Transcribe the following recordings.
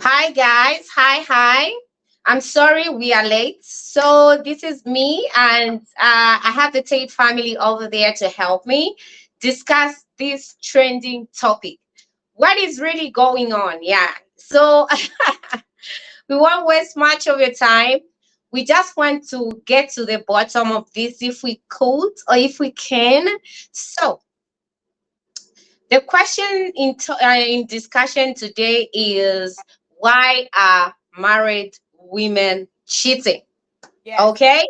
Hi guys, hi. I'm sorry we are late. So this is me, and I have the Tate family over there to help me discuss this trending topic. What is really going on? Yeah. So we won't waste much of your time. We just want to get to the bottom of this if we could or if we can. So the question in discussion today is, why are married women cheating? Yes. Okay, Yeah.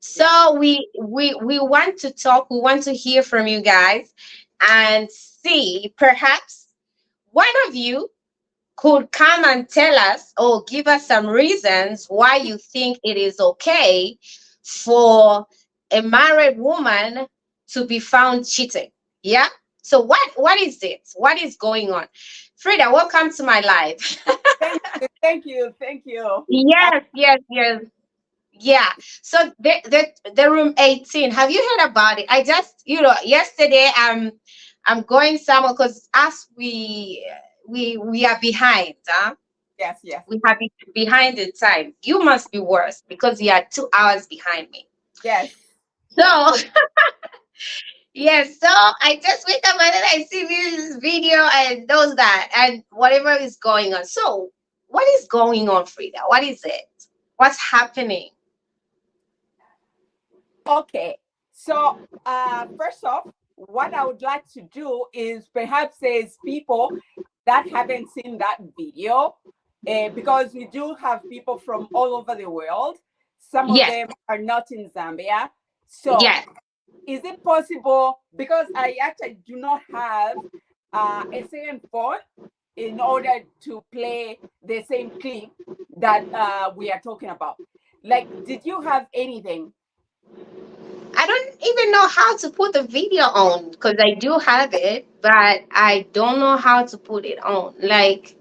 so we want to talk. We want to hear from you guys and see, perhaps one of you could come and tell us or give us some reasons why you think it is okay for a married woman to be found cheating. Yeah. So what is it? What is going on? Frida, welcome to my life. Thank you. Uh, Yes. Yeah. So the room 18. Have you heard about it? I just, yesterday I'm going somewhere because us we are behind, huh? yes. We have it behind the time. You must be worse because you are 2 hours behind me. Yes. So yes, so I just wake up and then I see this video and those that and whatever is going on. So what is going on, Frida? What is it? What's happening? Okay. So, first off, what I would like to do is perhaps there's people that haven't seen that video, because we do have people from all over the world. Some of Yes, them are not in Zambia. So, yes. is it possible? Because I actually do not have a second phone in order to play the same clip that we are talking about. Like, did you have anything? I don't even know how to put the video on because I do have it, but I don't know how to put it on. Like,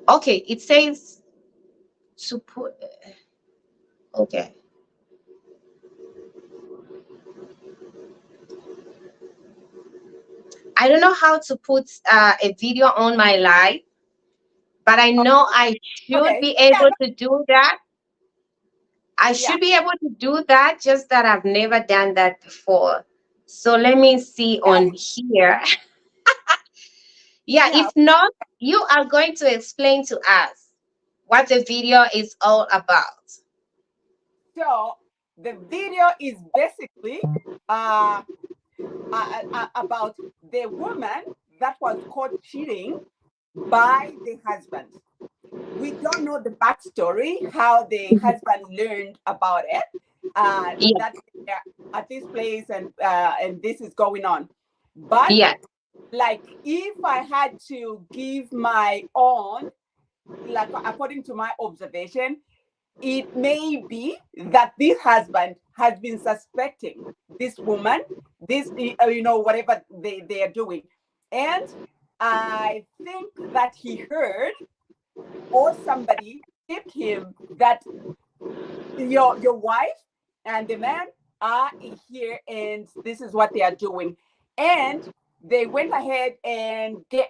okay, it says to put. Okay, I don't know how to put a video on my live, but I know I should Okay. be Yeah. able to do that. I Yeah. should be able to do that, just that I've never done that before. So let me see Yeah. on here. Yeah, Yeah. if not, you are going to explain to us what the video is all about. So the video is basically uh, about the woman that was caught cheating by the husband. We don't know the backstory, how the husband learned about it. Yeah, That they're at this place and this is going on. But yeah, like, if I had to give my own, like according to my observation, it may be that this husband has been suspecting this woman, this whatever they are doing, and I think that he heard, or somebody tipped him that your wife and the man are here and this is what they are doing, and they went ahead and gave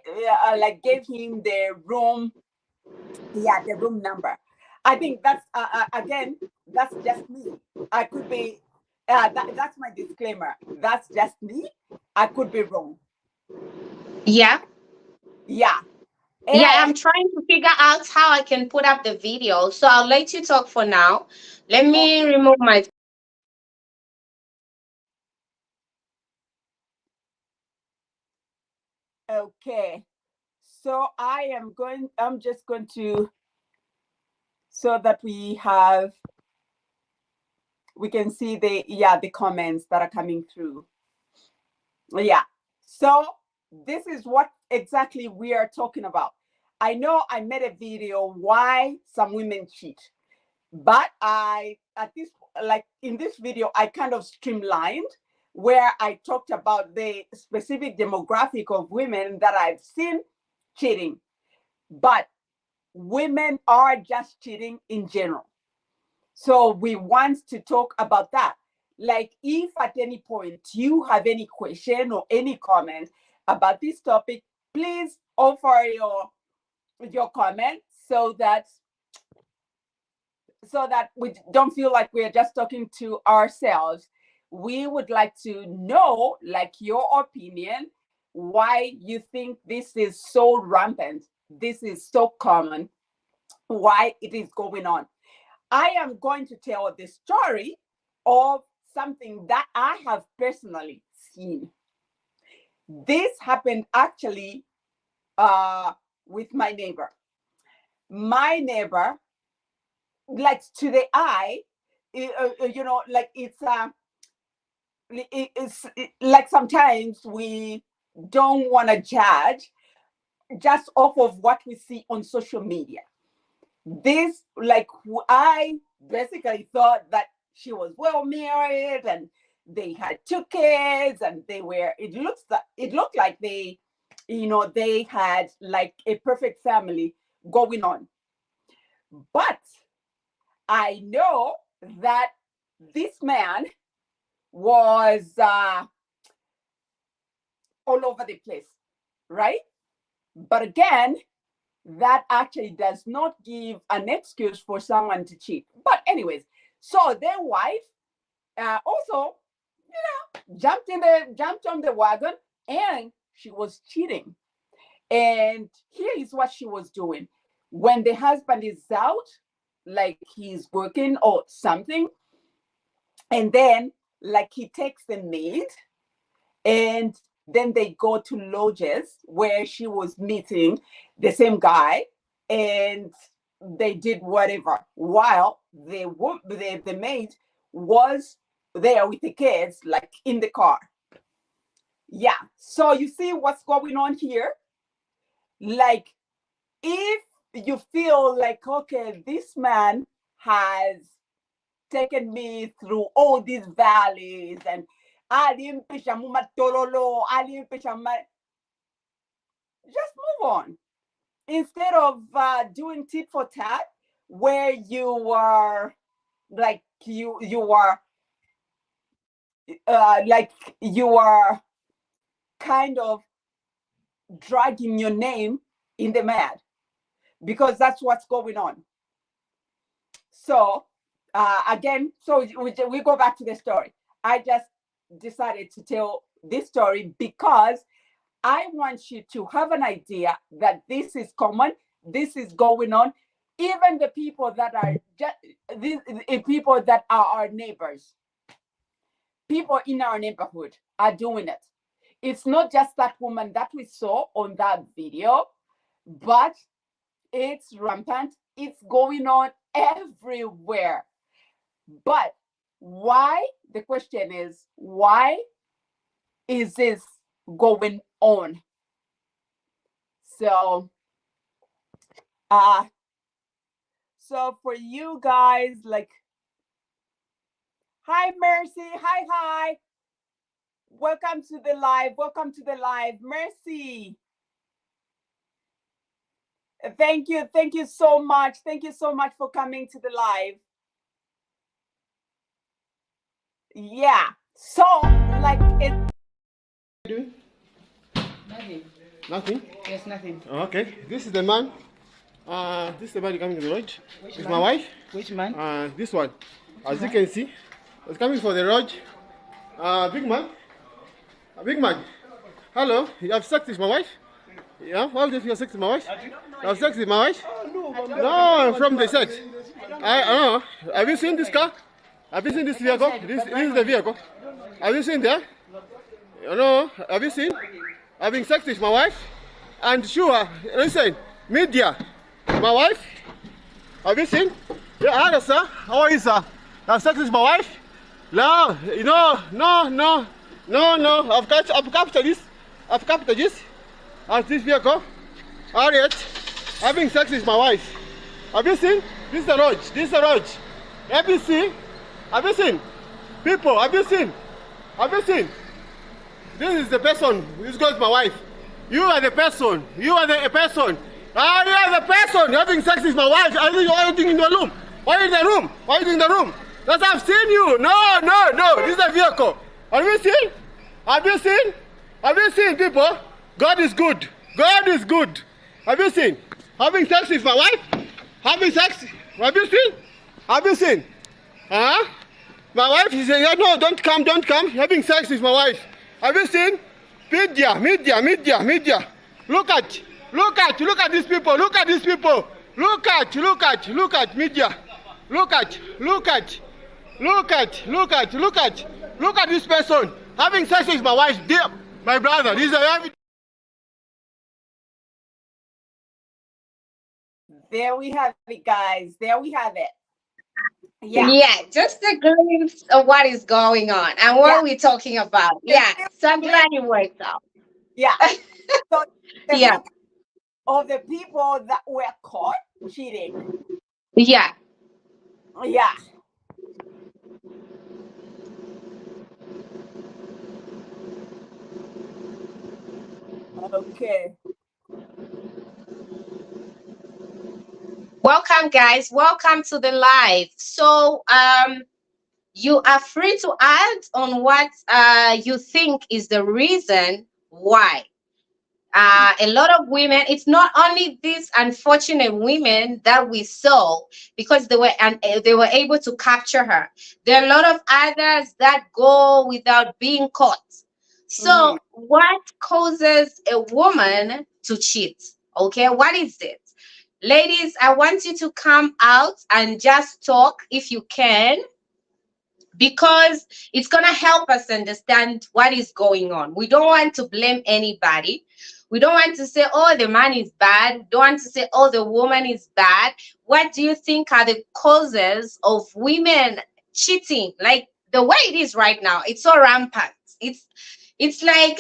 him the room, yeah, the room number. I think that's again, that's just me. I could be that's my disclaimer. That's just me. I could be wrong. yeah. Yeah. Yeah, And I'm trying to figure out how I can put up the video. So I'll let you talk for now. Let me remove my. okay, so I'm just going to, so that we can see the comments that are coming through. Yeah. So this is what exactly we are talking about. I know I made a video why some women cheat, but I at this like in this video I kind of streamlined where I talked about the specific demographic of women that I've seen cheating. But women are just cheating in general. So we want to talk about that. Like, if at any point you have any question or any comment about this topic, please offer your comment so that we don't feel like we're just talking to ourselves. We would like to know, like, your opinion, why you think this is so rampant, this is so common, why it is going on. I am going to tell the story of something that I have personally seen. This happened actually with my neighbor. My neighbor, like, to the eye, like, it's like, sometimes we don't want to judge just off of what we see on social media. This, like, I basically thought that she was well married and they had 2 kids, and it looked like they had like a perfect family going on. But I know that this man was all over the place, right? But again, that actually does not give an excuse for someone to cheat. But anyways, so their wife also, jumped on the wagon, and she was cheating. And here is what she was doing. When the husband is out, like he's working or something, and then, like, he takes the maid, and then they go to lodges where she was meeting the same guy, and they did whatever while the maid was there with the kids, like, in the car. Yeah, so you see what's going on here? Like, if you feel like, okay, this man has taken me through all these valleys, and just move on. Instead of doing tit for tat, where you are like you are kind of dragging your name in the mud, because that's what's going on. So again, so we go back to the story. I just decided to tell this story because I want you to have an idea that this is common, this is going on. Even the people that are people that are our neighbors, people in our neighborhood are doing it. It's not just that woman that we saw on that video, but it's rampant. It's going on everywhere. But why? The question is, why is this going on? So for you guys, like, hi Mercy, hi, welcome to the live, Mercy. Thank you so much for coming to the live. Yeah, so, like, it. Doing? Nothing. Nothing? Yes, nothing. Okay, this is the man. This is the man coming to the road. Which It's man? my wife. Which man? This one. As you can see, it's coming for the road. Big man. Big man. Hello, you have sex with my wife? Yeah, how do you have sex with my wife? You have sex with my wife? No, from the sex. I know. Have you seen this car? Have you seen this vehicle? This is the vehicle. Have you seen that? No, have you seen? Having sex with my wife? And sure, listen, media, my wife, have you seen? Yeah, hello sir, how are you sir? Have sex with my wife? No, no, I've captured this as this vehicle. Alright, having sex with my wife. Have you seen? This is the road, Have you seen? People, have you seen? This is the person, this girl is my wife. You are the person. You are the person having sex with my wife. Why are you in the room? Why are you in the room? Because I've seen you. No. This is a vehicle. Have you seen? People? God is good. Have you seen? Having sex with my wife? Having sex? Have you seen? Have you seen? Huh? My wife is saying, no, don't come, don't come. Having sex with my wife. Have you seen? Media. Look at these people. Look at these people. Look at media. Look at this person having sex with my wife. Dear, my brother, this is a There we have it, guys. There we have it. Yeah. Yeah, just a glimpse of what is going on and what we're talking about. Yeah, so I'm glad it worked out. Yeah. So the Yeah. group of the people that were caught cheating. Yeah. Yeah. Okay. Welcome, guys. Welcome to the live. So, you are free to add on what you think is the reason why. A lot of women, it's not only these unfortunate women that we saw because they were able to capture her. There are a lot of others that go without being caught. So what causes a woman to cheat? Okay, what is it? Ladies, I want you to come out and just talk if you can, because it's going to help us understand what is going on. We don't want to blame anybody. We don't want to say, oh, the man is bad. We don't want to say, oh, the woman is bad. What do you think are the causes of women cheating? Like the way it is right now, it's so rampant. It's like,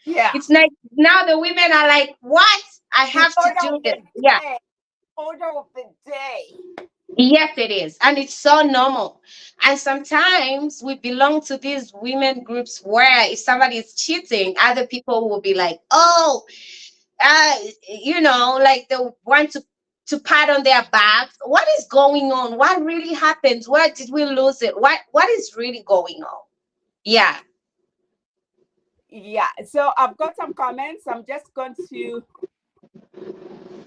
Yeah. it's like now the women are like, what? I have to do this. Yeah. Order of the day. Yes, it is. And it's so normal. And sometimes we belong to these women groups where if somebody is cheating, other people will be like, oh, like they want to pat on their backs. What is going on? What really happened? Where did we lose it? What is really going on? Yeah. Yeah. So I've got some comments. I'm just going to.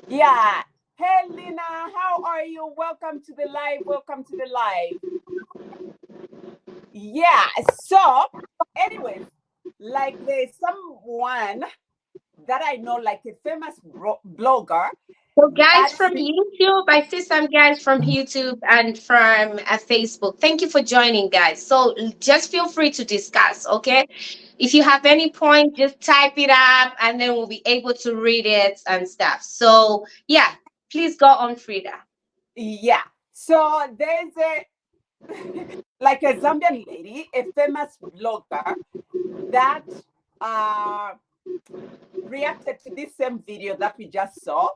Yeah. Hey, Lina, how are you? Welcome to the live. Welcome to the live. Yeah. So, anyways, like there's someone that I know, like a famous blogger. So guys from YouTube, I see some guys from YouTube and from Facebook. Thank you for joining, guys. So just feel free to discuss, okay? If you have any point, just type it up and then we'll be able to read it and stuff. So yeah, please go on, Frida. Yeah. So there's like a Zambian lady, a famous blogger that reacted to this same video that we just saw.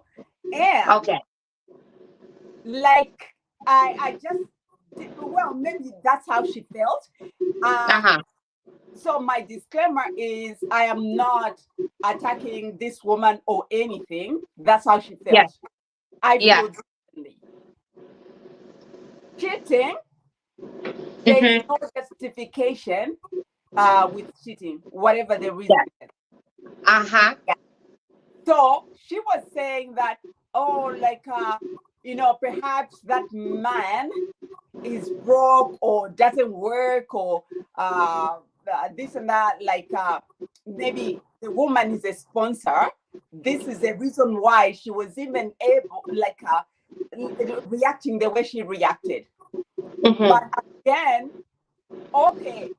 And okay, like I just well, maybe that's how she felt. So my disclaimer is I am not attacking this woman or anything. That's how she felt. Yes. I feel differently. Cheating, there is no justification with cheating, whatever the reason is. Yeah. So she was saying that, oh, like, perhaps that man is broke or doesn't work or this and that. Like, maybe the woman is a sponsor. This is the reason why she was even able, like, reacting the way she reacted. But again, okay,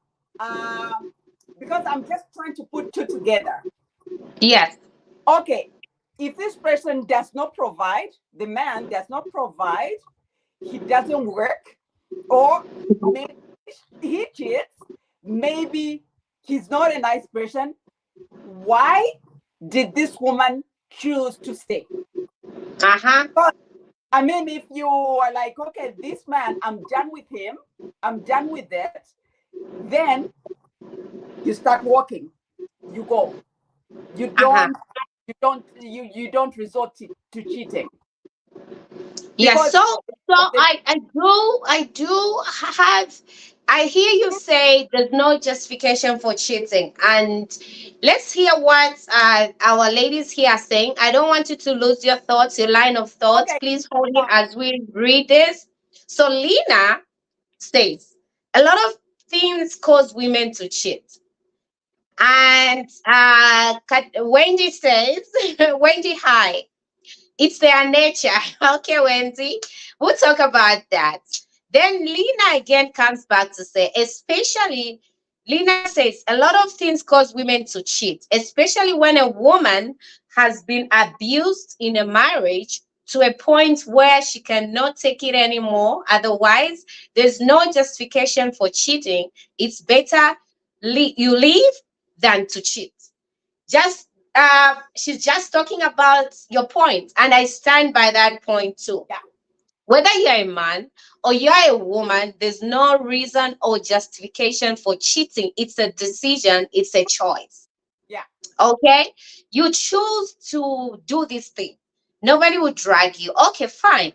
because I'm just trying to put two together. Yes. Okay, if this person does not provide, the man does not provide, he doesn't work, or maybe he cheats, maybe he's not a nice person, why did this woman choose to stay? But, I mean, if you are like, okay, this man, I'm done with him, I'm done with it, then you start walking, you go. You don't resort to cheating. Yeah, so I do have I hear you say there's no justification for cheating, and let's hear what our ladies here are saying. I don't want you to lose your thoughts, your line of thoughts. Okay. Please hold it as we read this. So, Lena says a lot of things cause women to cheat. And Wendy says, Wendy, hi. It's their nature. Okay, Wendy, we'll talk about that. Then Lena again comes back to say, especially, Lena says, a lot of things cause women to cheat, especially when a woman has been abused in a marriage to a point where she cannot take it anymore. Otherwise, there's no justification for cheating. It's better you leave than to cheat. Just she's just talking about your point, and I stand by that point too. Yeah. Whether you're a man or you're a woman, there's no reason or justification for cheating. It's a decision, it's a choice. Yeah. Okay, you choose to do this thing, nobody will drag you. Okay, fine,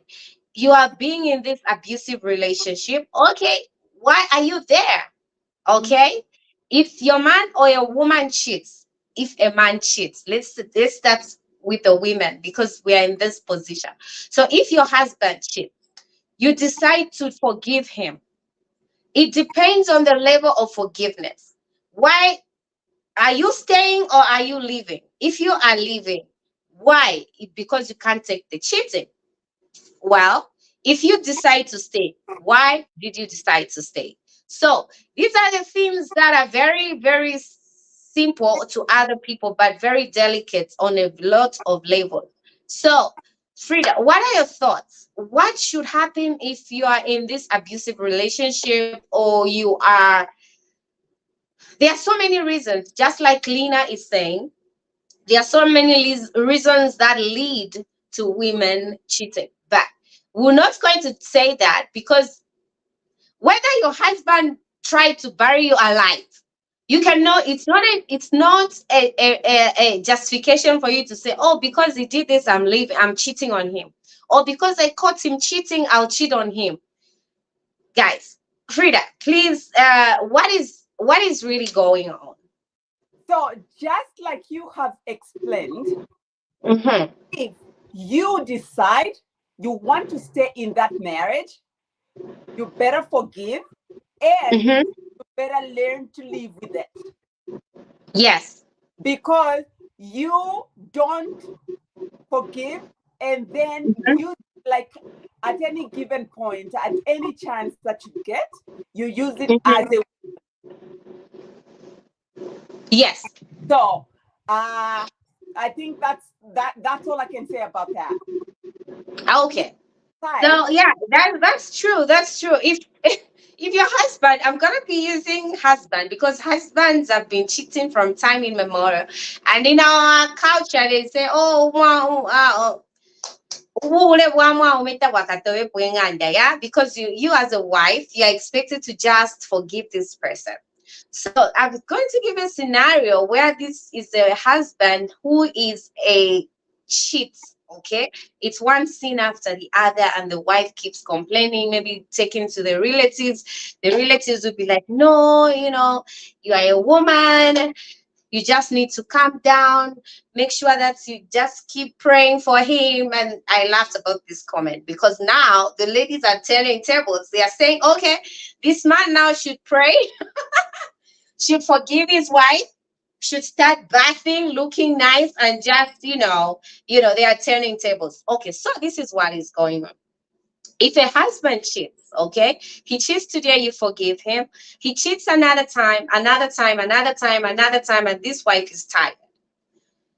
you are being in this abusive relationship. Okay, why are you there? Okay, if your man or a woman cheats, if a man cheats, let's start with the women because we are in this position. So if your husband cheats, you decide to forgive him. It depends on the level of forgiveness. Why are you staying or are you leaving? If you are leaving, why? Because you can't take the cheating. Well, if you decide to stay, why did you decide to stay? So these are the things that are very, very simple to other people, but very delicate on a lot of levels. So, Frida, what are your thoughts? What should happen if you are in this abusive relationship or you are? There are so many reasons, just like Lena is saying, there are so many reasons that lead to women cheating. But we're not going to say that because whether your husband tried to bury you alive, you cannot, it's not a justification for you to say, oh, because he did this, I'm leaving, I'm cheating on him. Or because I caught him cheating, I'll cheat on him. Guys, Frida, please, what is really going on? So just like you have explained, Mm-hmm. if you decide you want to stay in that marriage, you better forgive and Mm-hmm. you better learn to live with it. Yes. Because you don't forgive and then you, like, at any given point, at any chance that you get, you use it as a. Yes. So I think that's all I can say about that. Okay. Right. So yeah, that's true. That's true. If your husband, I'm gonna be using husband because husbands have been cheating from time immemorial, and in our culture they say, oh, wow, yeah, because you as a wife, you're expected to just forgive this person. So I'm going to give a scenario where this is a husband who is a cheat. Okay, it's one sin after the other, and the wife keeps complaining, maybe taking to the relatives. The relatives will be like, no, you are a woman, you just need to calm down, make sure that you just keep praying for him. And I laughed about this comment because now the ladies are turning tables. They are saying, okay, this man now should pray, should forgive his wife, should start bathing, looking nice, and just, they are turning tables. Okay, so this is what is going on. If a husband cheats, okay, he cheats today, you forgive him. He cheats another time, another time, another time, another time, and this wife is tired.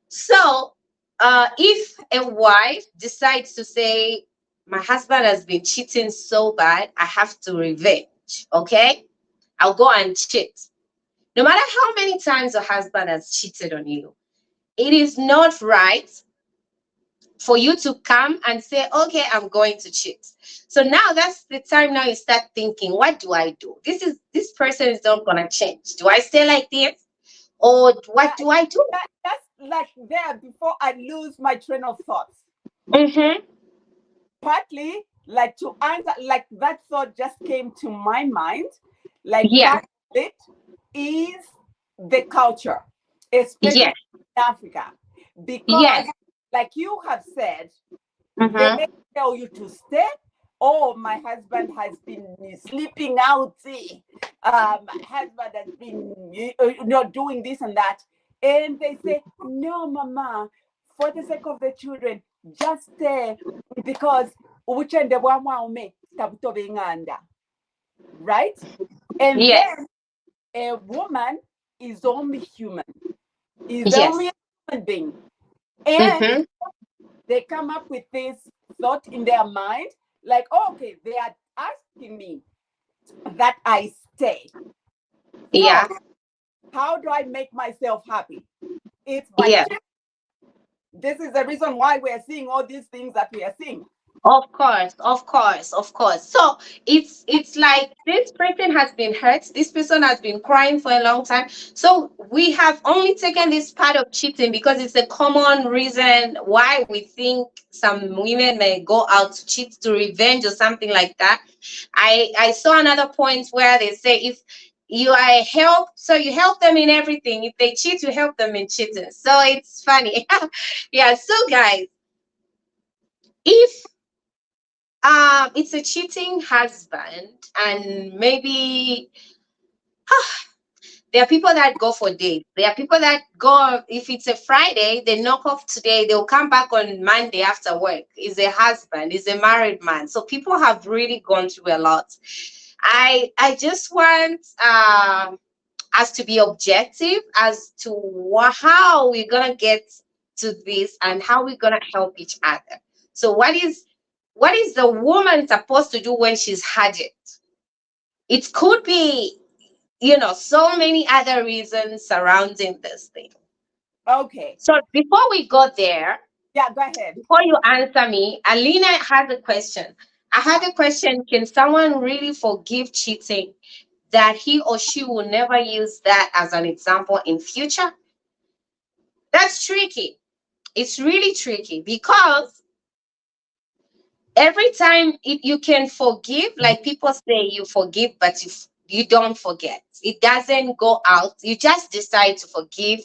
So, if a wife decides to say, my husband has been cheating so bad, I have to revenge, okay, I'll go and cheat. No matter how many times your husband has cheated on you, it is not right for you to come and say, okay, I'm going to cheat. So now that's the time now you start thinking, what do I do? This person is not gonna change. Do I stay like this? Or what do I do? That's like there before I lose my train of thoughts. Mm-hmm. Partly, like to answer, like that thought just came to my mind. Like Yeah. part of it is the culture, especially Yes. in Africa, because Yes. like you have said, they Mm-hmm. may tell you to stay. Oh, my husband has been sleeping out. My husband has been doing this and that. And they say, no, mama, for the sake of the children, just stay because ubuchende bwa mwaume tabuto benganda. Right? And Yes. then a woman is only human, is Yes. only a human being. And Mm-hmm. they come up with this thought in their mind, like, oh, okay, they are asking me that I stay. So, Yeah. how do I make myself happy? It's by Yeah. this is the reason why we are seeing all these things that we are seeing. Of course, of course, of course. So it's like this person has been hurt. This person has been crying for a long time. So we have only taken this part of cheating because it's a common reason why we think some women may go out to cheat to revenge or something like that. I saw another point where they say if you are a help, so you help them in everything. If they cheat, you help them in cheating. So it's funny. Yeah. So guys, if it's a cheating husband, and maybe there are people that go for dates. There are people that go, if it's a Friday, they knock off today, they'll come back on Monday after work. Is a husband, is a married man. So people have really gone through a lot. I just want us to be objective as to how we're gonna get to this and how we're gonna help each other. So what is the woman supposed to do when she's had it? It could be, so many other reasons surrounding this thing. Okay. So before we go there, Yeah, go ahead. before you answer me, Alina has a question. I have a question. Can someone really forgive cheating that he or she will never use that as an example in future? That's tricky. It's really tricky because every time you can forgive, like people say you forgive, but you don't forget. It doesn't go out. You just decide to forgive.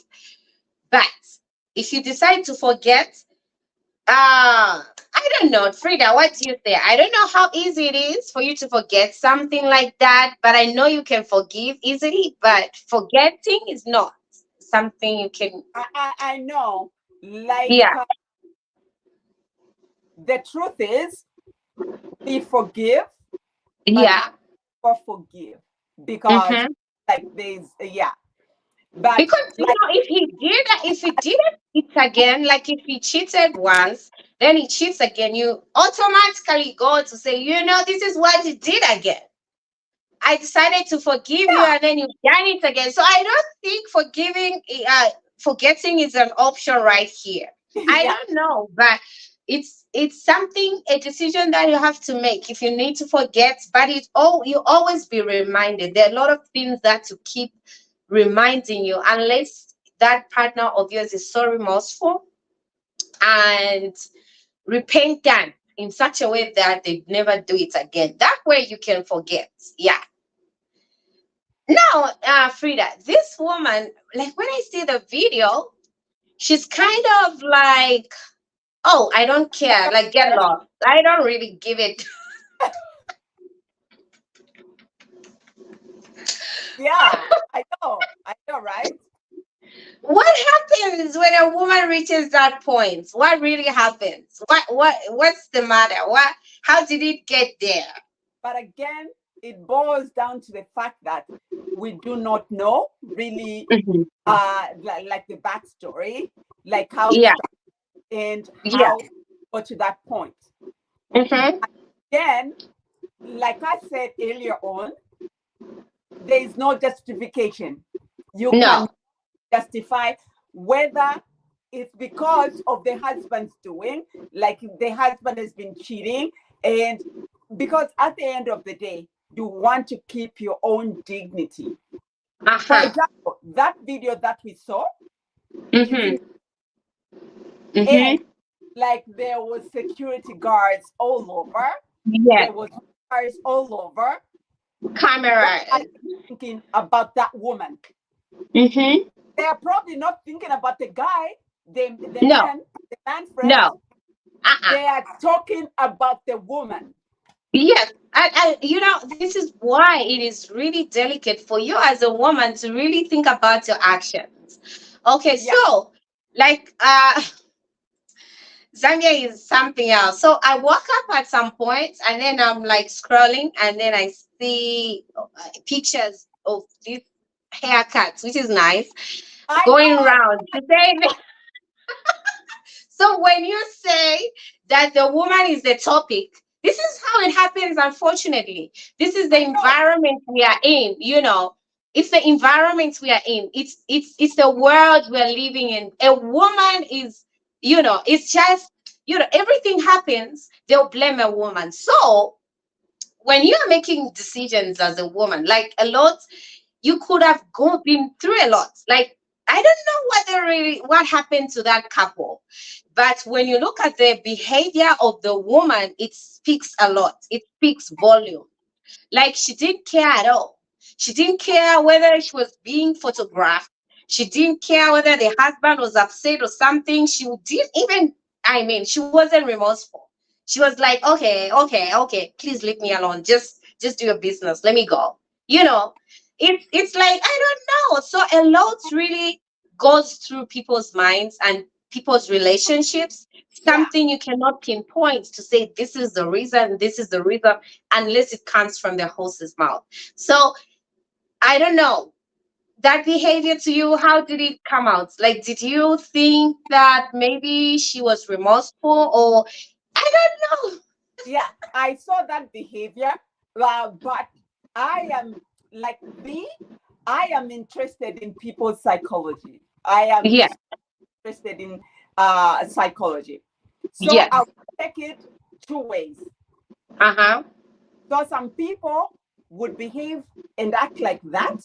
But if you decide to forget, I don't know, Frida, what do you say? I don't know how easy it is for you to forget something like that, but I know you can forgive easily, but forgetting is not something you can. I know. Like, Yeah. the truth is, we forgive, but Yeah. never forgive because, Mm-hmm. like, there's but Because like, if he did it again, like if he cheated once, then he cheats again, you automatically go to say, this is what he did again. I decided to forgive you, and then you've done it again. So I don't think forgetting is an option right here. I yeah, don't know, but it's something, a decision that you have to make if you need to forget. But you always be reminded. There are a lot of things that to keep reminding you, unless that partner of yours is so remorseful and repentant in such a way that they never do it again. That way you can forget. Yeah. Now, Frida, this woman, like when I see the video, she's kind of like, oh, I don't care, like get lost. I don't really give it. yeah, I know, right? What happens when a woman reaches that point? What really happens? What's the matter? How did it get there? But again, it boils down to the fact that we do not know really, Mm-hmm. like the backstory, like how it Yeah. started and Yeah. how it got to that point. Mm-hmm. Again, like I said earlier on, there is no justification. You No. can justify whether it's because of the husband's doing, like the husband has been cheating, and because at the end of the day, you want to keep your own dignity. For Uh-huh. example, that video that we saw, Mm-hmm. and Mm-hmm. like there was security guards all over, Yes. there was cars all over, Camera. What are you thinking about that woman? Mm-hmm. They are probably not thinking about the guy, the No, man friend. no. Uh-uh. They are talking about the woman. Yes, this is why it is really delicate for you as a woman to really think about your actions. Okay, Yeah. so like Zambia is something else. So I woke up at some point and then I'm like scrolling and then I see pictures of these haircuts, which is nice, I going know. around to say. So when you say that the woman is the topic, this is how it happens, unfortunately. This is the I know. environment we are in, you know. It's the environment we are in. It's the world we're living in. A woman is, it's just, everything happens, they'll blame a woman. So when you are making decisions as a woman, like a lot, you could have been through a lot. Like I don't know what happened to that couple, but when you look at the behavior of the woman, it speaks a lot. It speaks volume. Like she didn't care at all. She didn't care whether she was being photographed. She didn't care whether the husband was upset or something. She didn't even, I mean, she wasn't remorseful. She was like, okay, okay, okay, please leave me alone. Just do your business. Let me go. You know, it's like, I don't know. So a lot really goes through people's minds and people's relationships. Yeah. Something you cannot pinpoint to say this is the reason, unless it comes from the horse's mouth. So I don't know that behavior to you. How did it come out? Like, did you think that maybe she was remorseful, or I don't know? Yeah. I saw that behavior, but I am like me. I am interested in people's psychology. I am Yeah, interested in psychology. So yeah, I'll take it two ways. uh-huh, So some people would behave and act like that,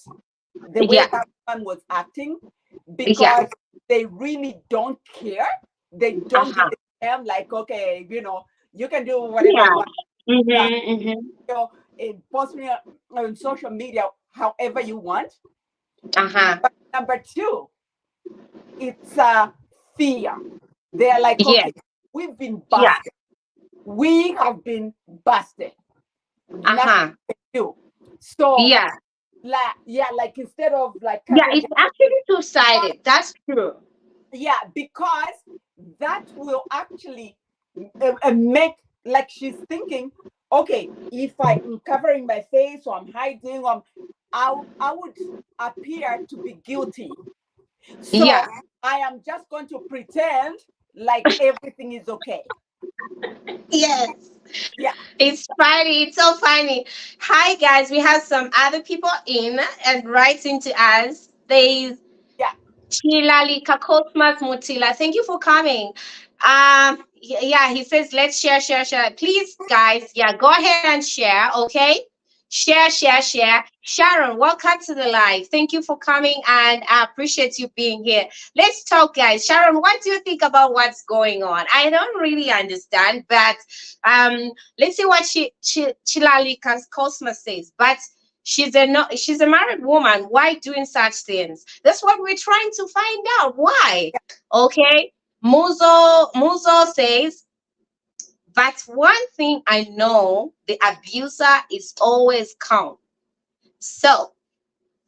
the way yeah, that one was acting, yeah, because they really don't care. They don't give uh-huh, a damn, like, okay, you can do whatever yeah, you want. Uh, mm-hmm, post me on social media however you want. uh-huh, But number two, it's fear. They're like, yeah, okay, we've been yeah, busted. We have been busted. Nothing uh-huh, to do. So, yeah, like instead of like yeah. carrying It's actually on, two-sided. That's true. yeah, because that will actually make, like, she's thinking, okay, if I'm covering my face or I'm hiding, I would appear to be guilty. So Yeah. I am just going to pretend like everything is okay. Yes. Yeah. It's funny. It's so funny. Hi, guys. We have some other people in and writing to us. There's Yeah. Chilalika Cosmas Mutila. Thank you for coming. Yeah, he says, let's share, share, share. Please, guys, yeah, go ahead and share, okay? Share, share, share. Sharon, welcome to the live. Thank you for coming and I appreciate you being here. Let's talk, guys. Sharon, what do you think about what's going on? I don't really understand, but let's see what Chilalika Cosmos says. But she's a married woman. Why doing such things? That's what we're trying to find out. Why? Okay. Muzo says, but one thing I know, the abuser is always calm. So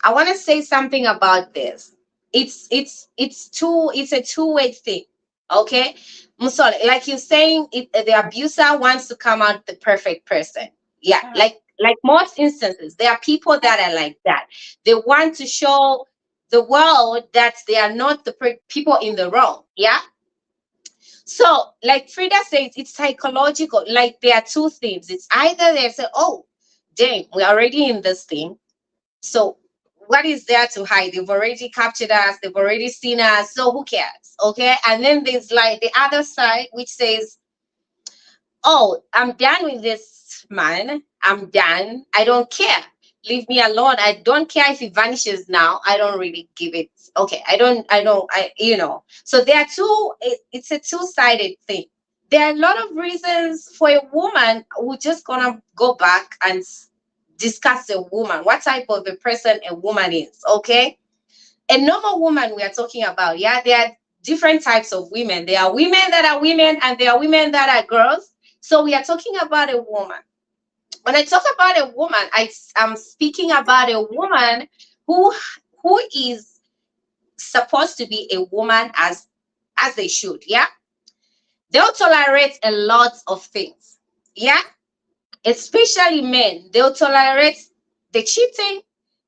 I want to say something about this. It's a two-way thing. Okay. Musole, like you're saying, the abuser wants to come out the perfect person. Yeah, like most instances, there are people that are like that. They want to show the world that they are not the people in the wrong. Yeah. So, like Frida says, it's psychological. Like there are two things. It's either they say, "Oh, dang, we're already in this thing. So what is there to hide? They've already captured us, they've already seen us, so who cares?" Okay. And then there's like the other side, which says, "Oh, I'm done with this man. I'm done. I don't care. Leave me alone. I don't care if he vanishes now. I don't really give it. Okay. So there are it's a two-sided thing. There are a lot of reasons for a woman who just gonna go back and discuss a woman, what type of a person a woman is. Okay, a normal woman we are talking about. Yeah, there are different types of women. There are women that are women, and there are women that are girls. So we are talking about a woman. When I talk about a woman, I'm speaking about a woman who is supposed to be a woman as they should. Yeah, they'll tolerate a lot of things. Yeah, especially men. They'll tolerate the cheating.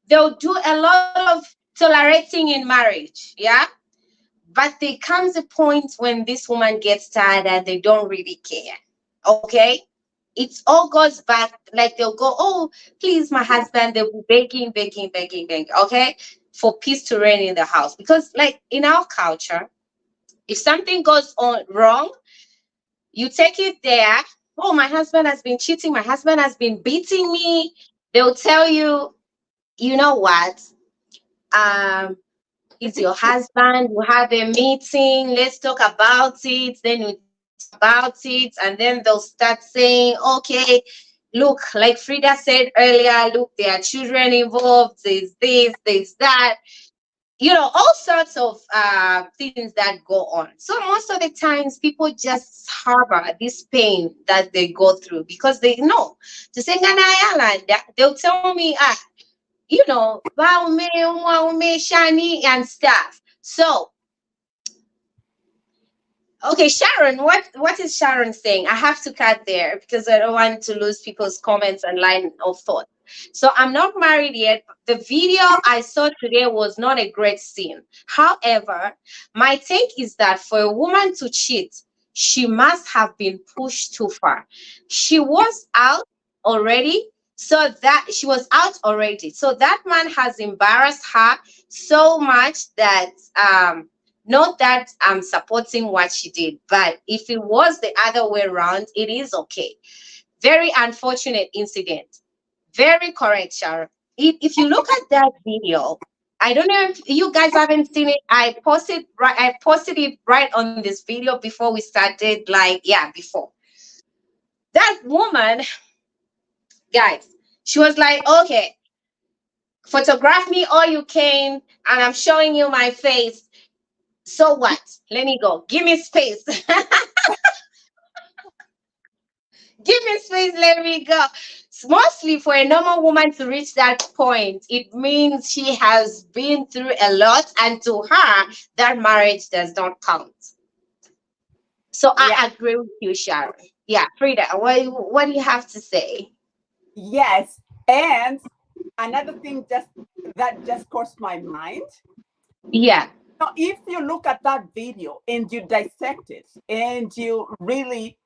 They'll do a lot of tolerating in marriage. Yeah, but there comes a point when this woman gets tired and they don't really care. Okay, it all goes back, like they'll go, oh, please, my husband. They'll be begging, begging, begging, begging. Okay, for peace to reign in the house, because like in our culture, if something goes on wrong, you take it there. Oh, my husband has been cheating. My husband has been beating me. They'll tell you, you know what? Um, he's your husband. You have a meeting. Let's talk about it. Then you talk about it, and then they'll start saying, okay, look, like Frida said earlier, look, there are children involved. There's this, there's that. All sorts of things that go on. So most of the times people just harbor this pain that they go through because they know to say they'll tell me shani and stuff. So okay, Sharon, what is Sharon saying? I have to cut there because I don't want to lose people's comments and line of thought. So I'm not married yet. The video I saw today was not a great scene. However, my take is that for a woman to cheat, she must have been pushed too far. She was out already, so that she was out already. So that man has embarrassed her so much that not that I'm supporting what she did, but if it was the other way around, it is okay. Very unfortunate incident. Very correct, Sharon. If you look at that video, I don't know if you guys haven't seen it. I posted it right on this video before we started. Before that woman, guys, she was like, okay, photograph me all you can, and I'm showing you my face. So what? Let me go. Give me space. Give me space. Let me go. Mostly for a normal woman to reach that point, it means she has been through a lot, and to her, that marriage does not count. So I agree with you, Sharon. Yeah, Frida, what do you have to say? Yes. And another thing that just crossed my mind. Yeah. Now, if you look at that video and you dissect it and you really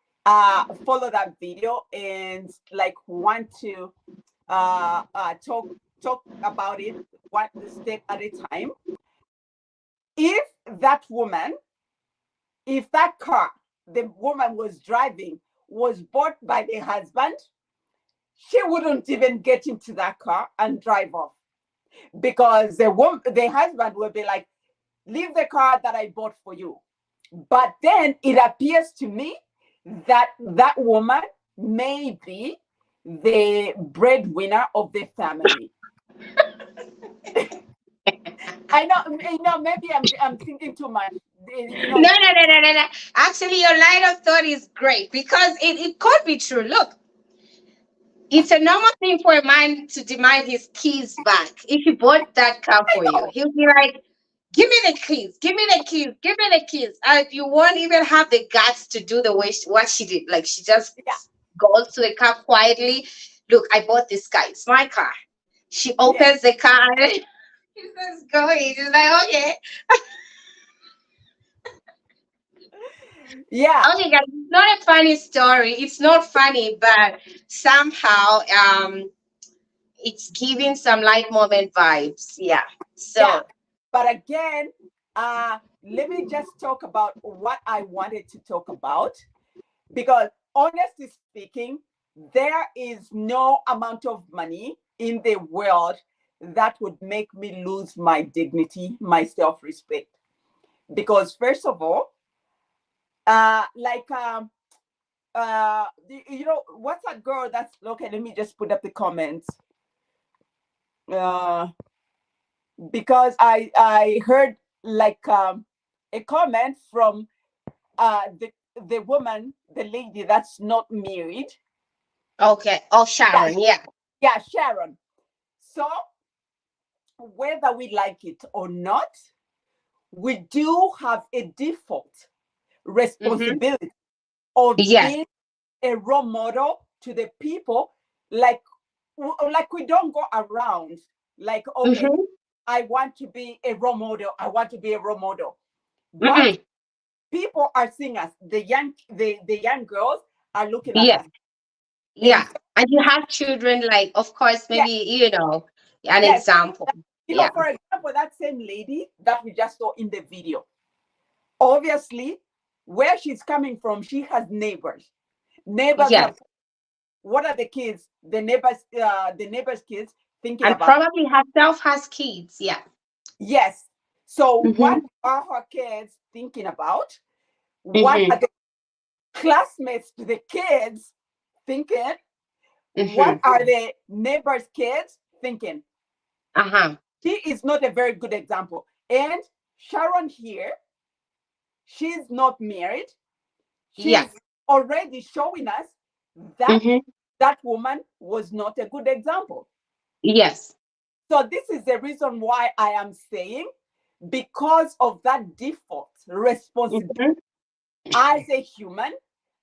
follow that video and like want to talk about it one step at a time, if that car the woman was driving was bought by the husband, she wouldn't even get into that car and drive off, because the husband would be like, leave the car that I bought for you. But then it appears to me that that woman may be the breadwinner of the family. I know, maybe I'm thinking too much. No. Actually, your line of thought is great because it could be true. Look, it's a normal thing for a man to demand his keys back. If he bought that car for you, he'll be like, give me the keys, give me the keys, give me the keys. And you won't even have the guts to do what she did. Like she just goes to the car quietly. Look, I bought this car. It's my car. She opens the car and she's just going. She's like, okay. Yeah. Okay, guys, it's not a funny story. It's not funny, but somehow it's giving some light moment vibes. Yeah. So but again, let me just talk about what I wanted to talk about, because honestly speaking, there is no amount of money in the world that would make me lose my dignity, my self-respect. Because first of all, what's that girl that's okay? Let me just put up the comments. because I heard like a comment from the woman, the lady that's not married. Okay. Oh, Sharon. Yeah. Yeah, Sharon. So whether we like it or not, we do have a default responsibility of Yes. being a role model to the people. Like we don't go around like, okay, Mm-hmm. I want to be a role model. I want to be a role model. But Mm-hmm. people are seeing us. The young girls are looking at Yeah. us. Yeah. And you have children, like, of course, Yeah. maybe, an Yes. example. Yeah. For example, that same lady that we just saw in the video, obviously, where she's coming from, she has neighbors. Neighbors Yes. have, what are the kids, the neighbors' kids thinking And about? probably herself has kids. Yeah. Yes. So Mm-hmm. what are her kids thinking about? What Mm-hmm. are the classmates to the kids thinking? Mm-hmm. What are the neighbors' kids thinking? Uh-huh. She is not a very good example. And Sharon here, she's not married. She's Yeah. already showing us that Mm-hmm. that woman was not a good example. Yes. So this is the reason why I am saying, because of that default responsibility Mm-hmm. as a human,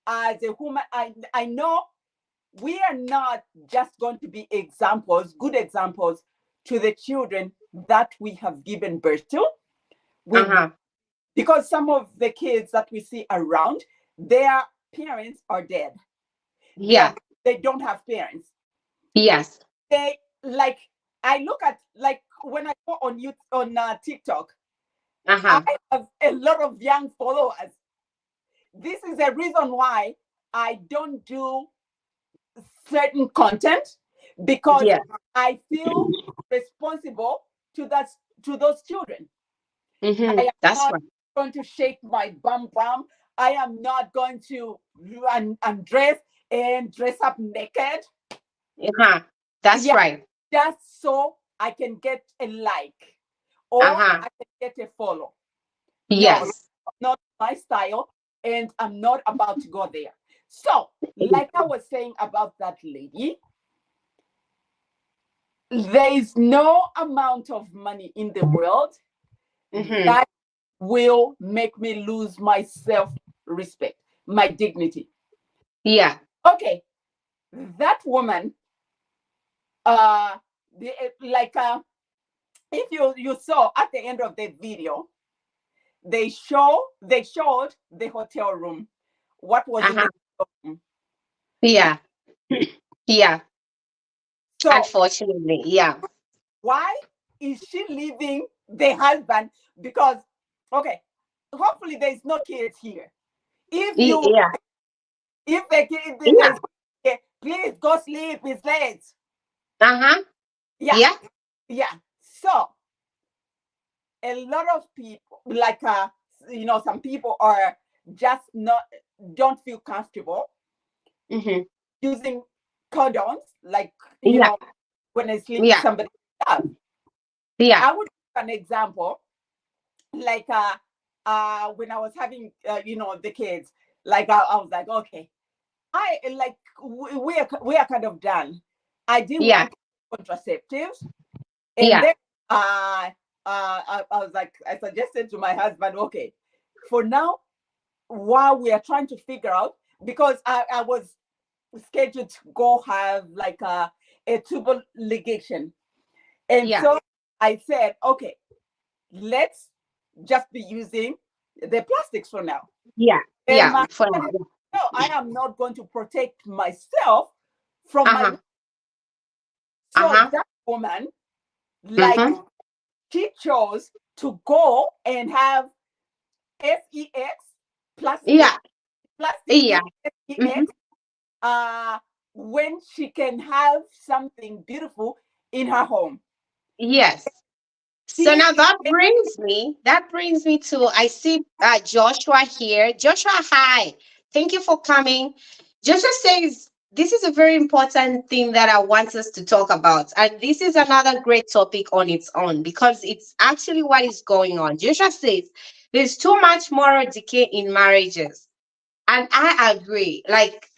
I know we are not just going to be examples, good examples to the children that we have given birth to. Uh-huh. Because some of the kids that we see around, their parents are dead. Yeah. They don't have parents. Yes. They, like, I look at, like, when I go on TikTok, Uh-huh. I have a lot of young followers. This is the reason why I don't do certain content, because Yeah. I feel responsible to those children. Mm-hmm. I am That's not right. going to shake my bum. I am not going to undress and dress up naked. Uh-huh. That's Yeah, right. just so I can get a like or Uh-huh. I can get a follow. No, Yes. not my style, and I'm not about to go there. So, like I was saying about that lady, there is no amount of money in the world Mm-hmm. that will make me lose my self-respect, my dignity. Yeah. Okay, that woman, if you saw at the end of the video, they showed the hotel room. What was in Uh-huh. the hotel room? Yeah. Yeah. So Unfortunately. Yeah. why is she leaving the husband? Because, okay, hopefully there's no kids here. If Yeah. the kid, Yeah. okay, please go sleep. It's late. Uh-huh. Yeah. Yeah. So a lot of people, like some people are just don't feel comfortable Mm-hmm. using condoms, like Yeah. when they sleep with Yeah. somebody else. Yeah. I would give an example, like when I was having the kids, like I was like, okay, I like we are kind of done. I didn't Yeah. want contraceptives, and Yeah. then I was like, I suggested to my husband, okay, for now, while we are trying to figure out, because I was scheduled to go have like a tubal ligation, and Yeah. so I said, okay, let's just be using the plastics for now. Yeah. And Yeah. my For husband, no, I am not going to protect myself from my. Uh-huh. So Uh-huh. that woman, like, Mm-hmm. she chose to go and have sex, plastic, Yeah. Yeah. sex, Mm-hmm. when she can have something beautiful in her home. Yes. So She now is that brings me to, I see Joshua here. Joshua, hi. Thank you for coming. Joshua says this is a very important thing that I want us to talk about. And this is another great topic on its own because it's actually what is going on. Joshua says there's too much moral decay in marriages. And I agree, like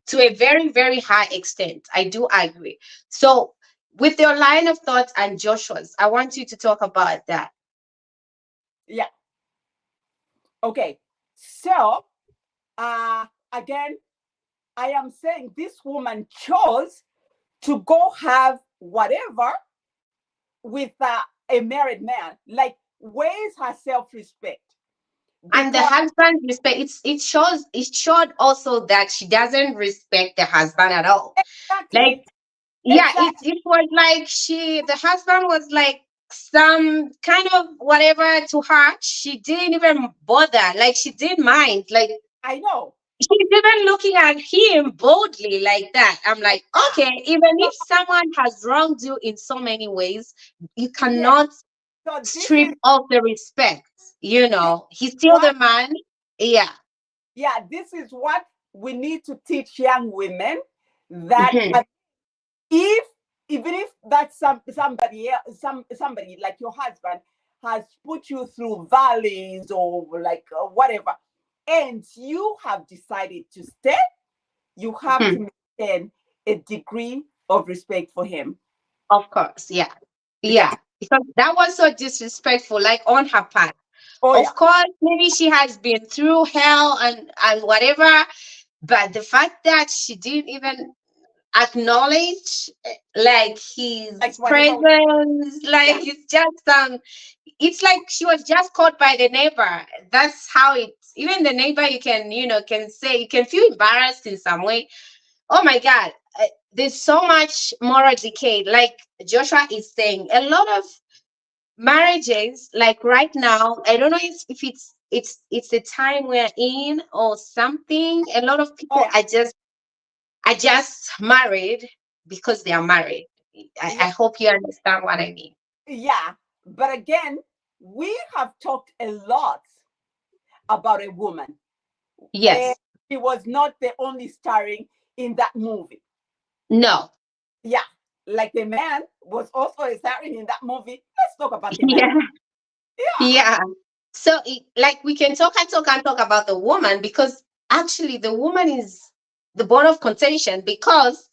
to a very, very high extent. I do agree. So, with your line of thoughts and Joshua's, I want you to talk about that. Yeah. Okay. So, again, I am saying this woman chose to go have whatever with a married man. Like, where's her self-respect? And the Because husband respect it showed also that she doesn't respect the husband at all. Like, exactly, yeah, exactly. it was like the husband was like some kind of whatever to her. She didn't even bother, like she didn't mind, like I know. she's even looking at him boldly like that. I'm like, Yeah. okay, even So, if someone has wronged you in so many ways, you yeah. cannot So this strip is off the respect. this He's still what the man. Yeah. yeah, this is what we need to teach young women that Mhm. if even if that somebody else, somebody like your husband has put you through valleys or like whatever, and you have decided to stay, you have Mhm. to maintain a degree of respect for him. Of course. Yeah. Yeah. Yeah. Because that was so disrespectful, like on her part. Oh yeah. Of course, maybe she has been through hell and whatever, but the fact that she didn't even acknowledge like Like his whatever. presence, like Yeah. it's just it's like she was just caught by the neighbor. That's how it's, even the neighbor, you can can say, you can feel embarrassed in some way. Oh my god, there's so much moral decay, like Joshua is saying. A lot of marriages, like right now, I don't know if it's the time we're in or something. A lot of Oh people are just married because they are married. I yeah. hope you understand what I mean. Yeah. But again, we have talked a lot about a woman. And Yes. she was not the only starring in that movie. No. Yeah, like the man was also starring in that movie. Let's talk about the man. Yeah. Yeah, Yeah. So like we can talk and talk and talk about the woman, because actually the woman is the bone of contention, because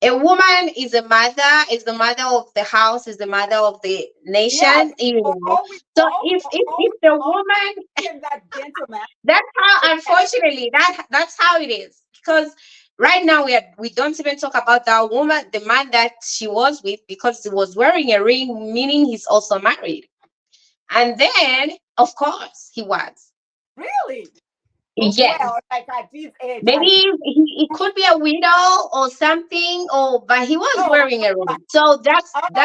a woman is the mother of the house, is the mother of the yeah. nation. So For all if we the know, woman, even that gentleman, that's the how, man, unfortunately, that's how it is. Because right now we don't even talk about that woman, the man that she was with, because he was wearing a ring, meaning he's also married. And then, of course, he was. really. Yes. Well, like at this age, Maybe I think. he could be a widow or something, or but he was Oh, wearing a ring. So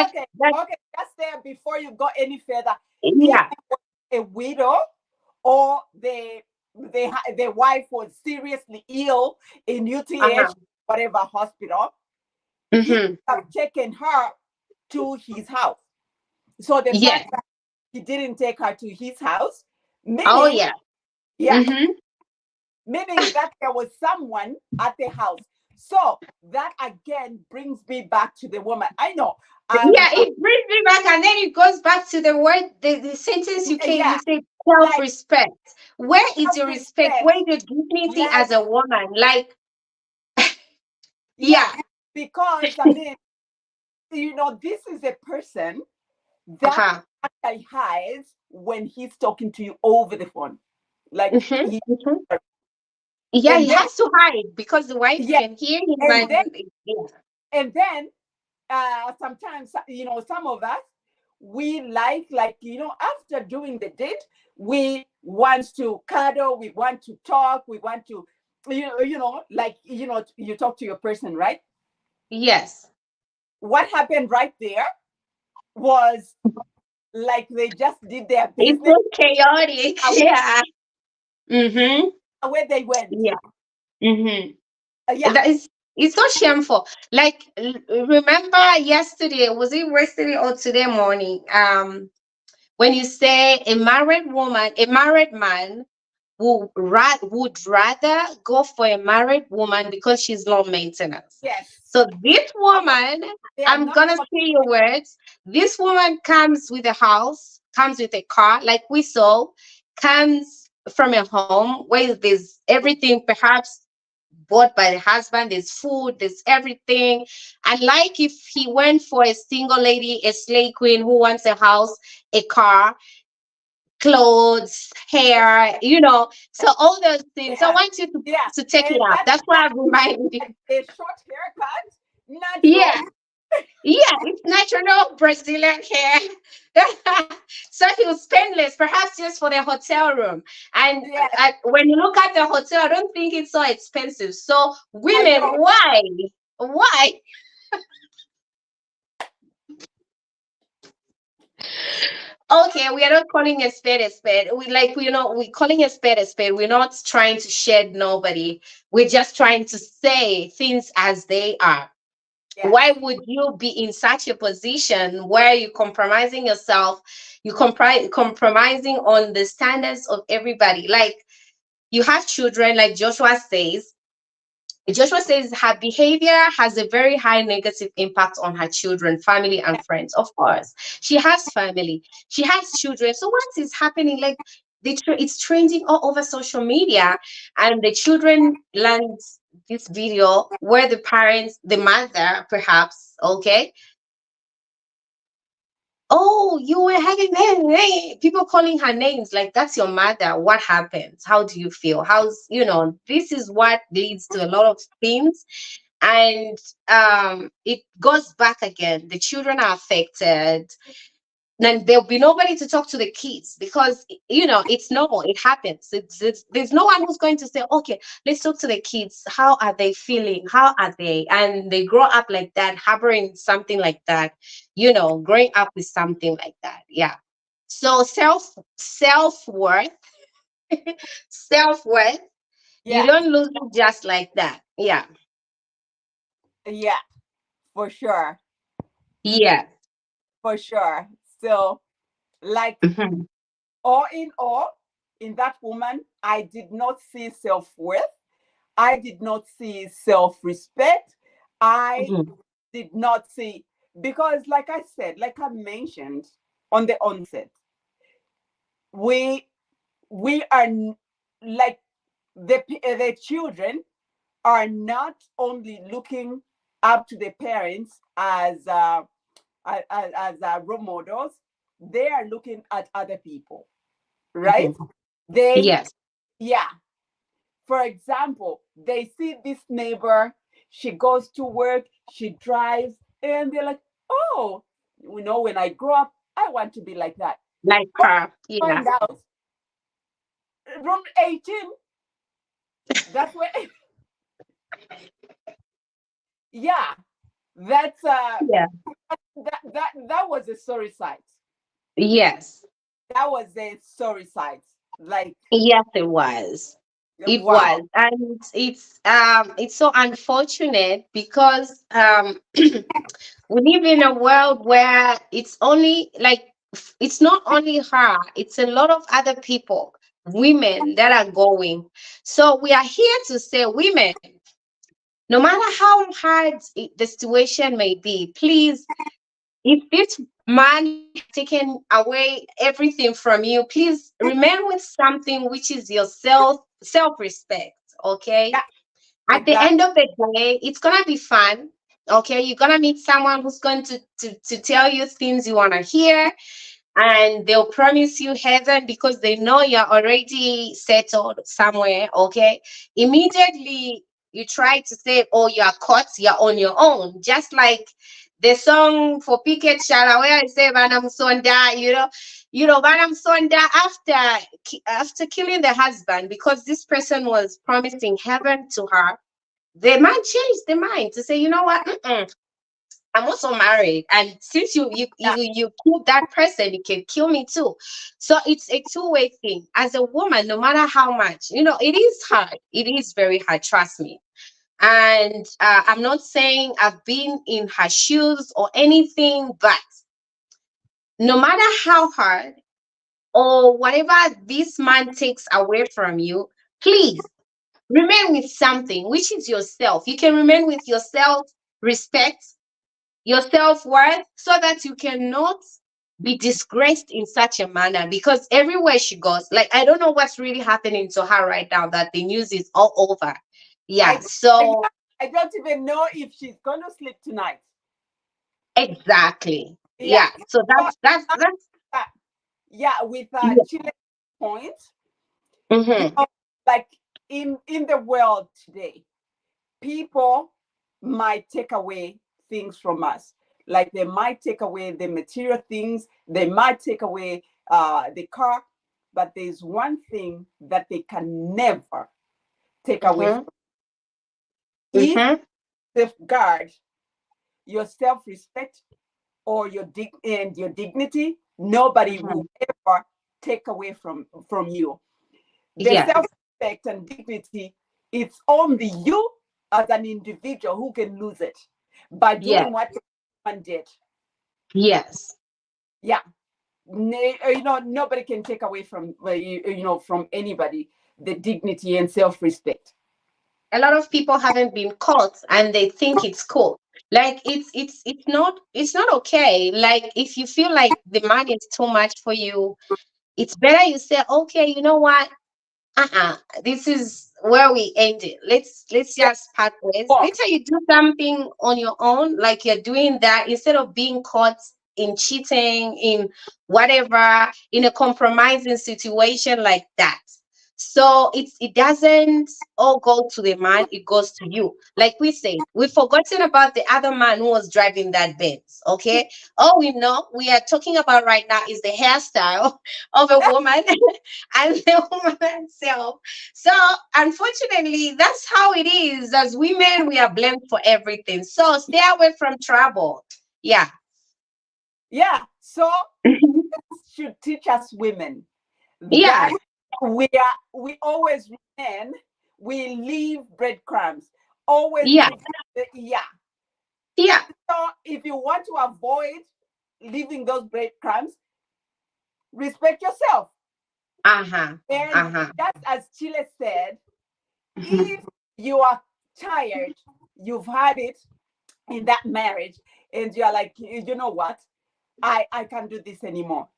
okay, that okay. Just there before you go any further. If yeah. a widow or the wife was seriously ill in Uh-huh. UTH, whatever hospital, he Mm-hmm. have taken her to his house. So the Yeah. fact that he didn't take her to his house, Oh meaning, yeah. yeah, Mm-hmm. meaning that there was someone at the house. So that again brings me back to the woman. I know. Yeah, it brings me back, and then it goes back to the word, the sentence you Yeah, say, like self-respect. Where is your respect? Where self-respect. is your dignity as Yes, a woman? Like, yeah, yeah. because I mean, this is a person that Uh-huh. actually hides when he's talking to you over the phone. Like Mm-hmm. he, Mm-hmm. Yeah, he and then has to hide because the wife yeah, can hear him, and then and yeah. and then sometimes some of us we after doing the date we want to cuddle, we want to talk, we want to you talk to your person, right? Yes. What happened right there was like they just did their It business was chaotic. away, Yeah. Mm-hmm. away they went. Yeah. Mm-hmm. Yeah, That is, it's so shameful. Like, remember yesterday, was it yesterday or today morning? When you say a married woman, a married man would rather go for a married woman because she's low maintenance. Yes. So this woman, They are I'm not gonna say your words. This woman comes with a house, comes with a car, like we saw, comes from a home where there's everything, perhaps bought by the husband. There's food, there's everything. And like if he went for a single lady, a slay queen who wants a house, a car, clothes, hair, so all those things. I Yeah. want you to, Yeah. to take it And up. that That's why I reminded you. a short haircut, Yeah, natural. yeah, it's natural Brazilian hair. So he was spend less, perhaps just for the hotel room. And Yeah, when you look at the hotel, I don't think it's so expensive. So I women, know. why? Why? Okay, we are not calling a spade a spade. We're calling a spade a spade. We're not trying to shed nobody. We're just trying to say things as they are. Yes. Why would you be in such a position where you're compromising yourself? You compromising on the standards of everybody. Like you have children, like Joshua says her behavior has a very high negative impact on her children, family, and friends. Of course, she has family, she has children. So what is happening? Like it's trending all over social media, and the children learn this video where the parents, the mother, perhaps, okay, oh, you were having people calling her names like that's your mother. What happens? How do you feel? This is what leads to a lot of things. And it goes back again. The children are affected. Then there'll be nobody to talk to the kids because it's normal, it happens. There's no one who's going to say, okay, let's talk to the kids. How are they feeling? How are they? And they grow up like that, harboring something like that, growing up with something like that. Yeah. So self-worth, self-worth, you Yeah. don't lose it just like that. Yeah. Yeah. For sure. Yeah. For sure. So, like, Mhm. all in all, in that woman, I did not see self worth. I did not see self respect. I Mhm. did not see, because, like I said, like I mentioned on the onset, we we are like the children are not only looking up to the parents as role models, they are looking at other people, right? Mhm. They, Yes. yeah. For example, they see this neighbor, she goes to work, she drives, and they're like, oh, when I grow up, I want to be like that. Like But her. Yeah. find out, from 18, that's where, yeah, that's Yeah. that was a sorry sight. Yes. That was a sorry sight. Like, Yes, it was. It wow. was. And it's so unfortunate because we live in a world where it's only like it's not only her, it's a lot of other people, women that are going. So we are here to say, women, no matter how hard the situation may be, please, if this man has taken away everything from you, please remain with something which is your self-respect. Okay. Yeah, At the end exactly. of the day, it's gonna be fun. Okay, you're gonna meet someone who's going to tell you things you wanna hear, and they'll promise you heaven because they know you're already settled somewhere. Okay, immediately you try to say, oh, you're caught, you're on your own, just like the song for Piquet Shala where I say Vanam Sonda, Vanam Sonda, after killing the husband because this person was promising heaven to her, the man changed the mind to say, you know what, I'm also married, and since Yeah, you killed that person, you can kill me too. So it's a two-way thing. As a woman, no matter how much, it is hard. It is very hard. Trust me. And I'm not saying I've been in her shoes or anything, but no matter how hard, or whatever this man takes away from you, please remain with something, which is yourself. You can remain with your self respect, your self worth, so that you cannot be disgraced in such a manner. Because everywhere she goes, like, I don't know what's really happening to her right now, that the news is all over. I, Yeah. I, So, I don't even know if she's going to sleep tonight. exactly. Yeah. Yeah. So So, that's uh, yeah, with yeah. Chile's point, you Mm-hmm. know, like in the world today, people might take away things from us. Like they might take away the material things, they might take away the car, but there's one thing that they can never take away from. Mm-hmm. If Mm-hmm. you safeguard your self-respect or your dignity, nobody Mm-hmm. will ever take away from you. The Yeah. self-respect and dignity, it's only you as an individual who can lose it by Yeah. doing what one did. Yes. Yeah. Nobody can take away from from anybody the dignity and self-respect. A lot of people haven't been caught and they think it's cool. Like, it's not okay. Like, if you feel like the man is too much for you, it's better you say, okay, you know what, this is where we end it. Let's Yeah. just part ways. Walk. Later you do something on your own, like you're doing that, instead of being caught in cheating, in whatever, in a compromising situation like that. So it doesn't all go to the man, it goes to you. Like we said, we've forgotten about the other man who was driving that Benz. Okay. All we know we are talking about right now is the hairstyle of a woman and the woman herself. So, unfortunately, that's how it is. As women, we are blamed for everything. So, stay away from trouble. Yeah. Yeah. So should teach us women Yeah. that we always men, we leave breadcrumbs. Always Yeah. leave yeah. Yeah. So if you want to avoid leaving those breadcrumbs, respect yourself. Uh huh. And Uh huh. just as Chile said, if you are tired, you've had it in that marriage, and you're like, you know what? I can't do this anymore.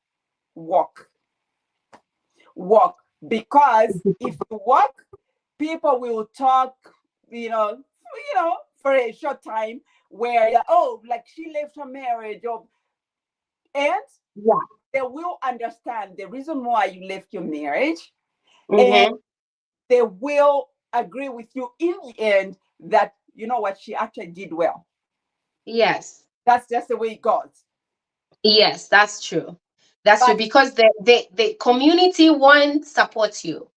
Walk. Walk. Because if you walk, people will talk, for a short time where oh, like she left her marriage, or and Yeah. they will understand the reason why you left your marriage, and Mm-hmm. they will agree with you in the end that you know what, she actually did well. Yes. That's just the way it goes. Yes, that's true. That's true, But because the community won't support you.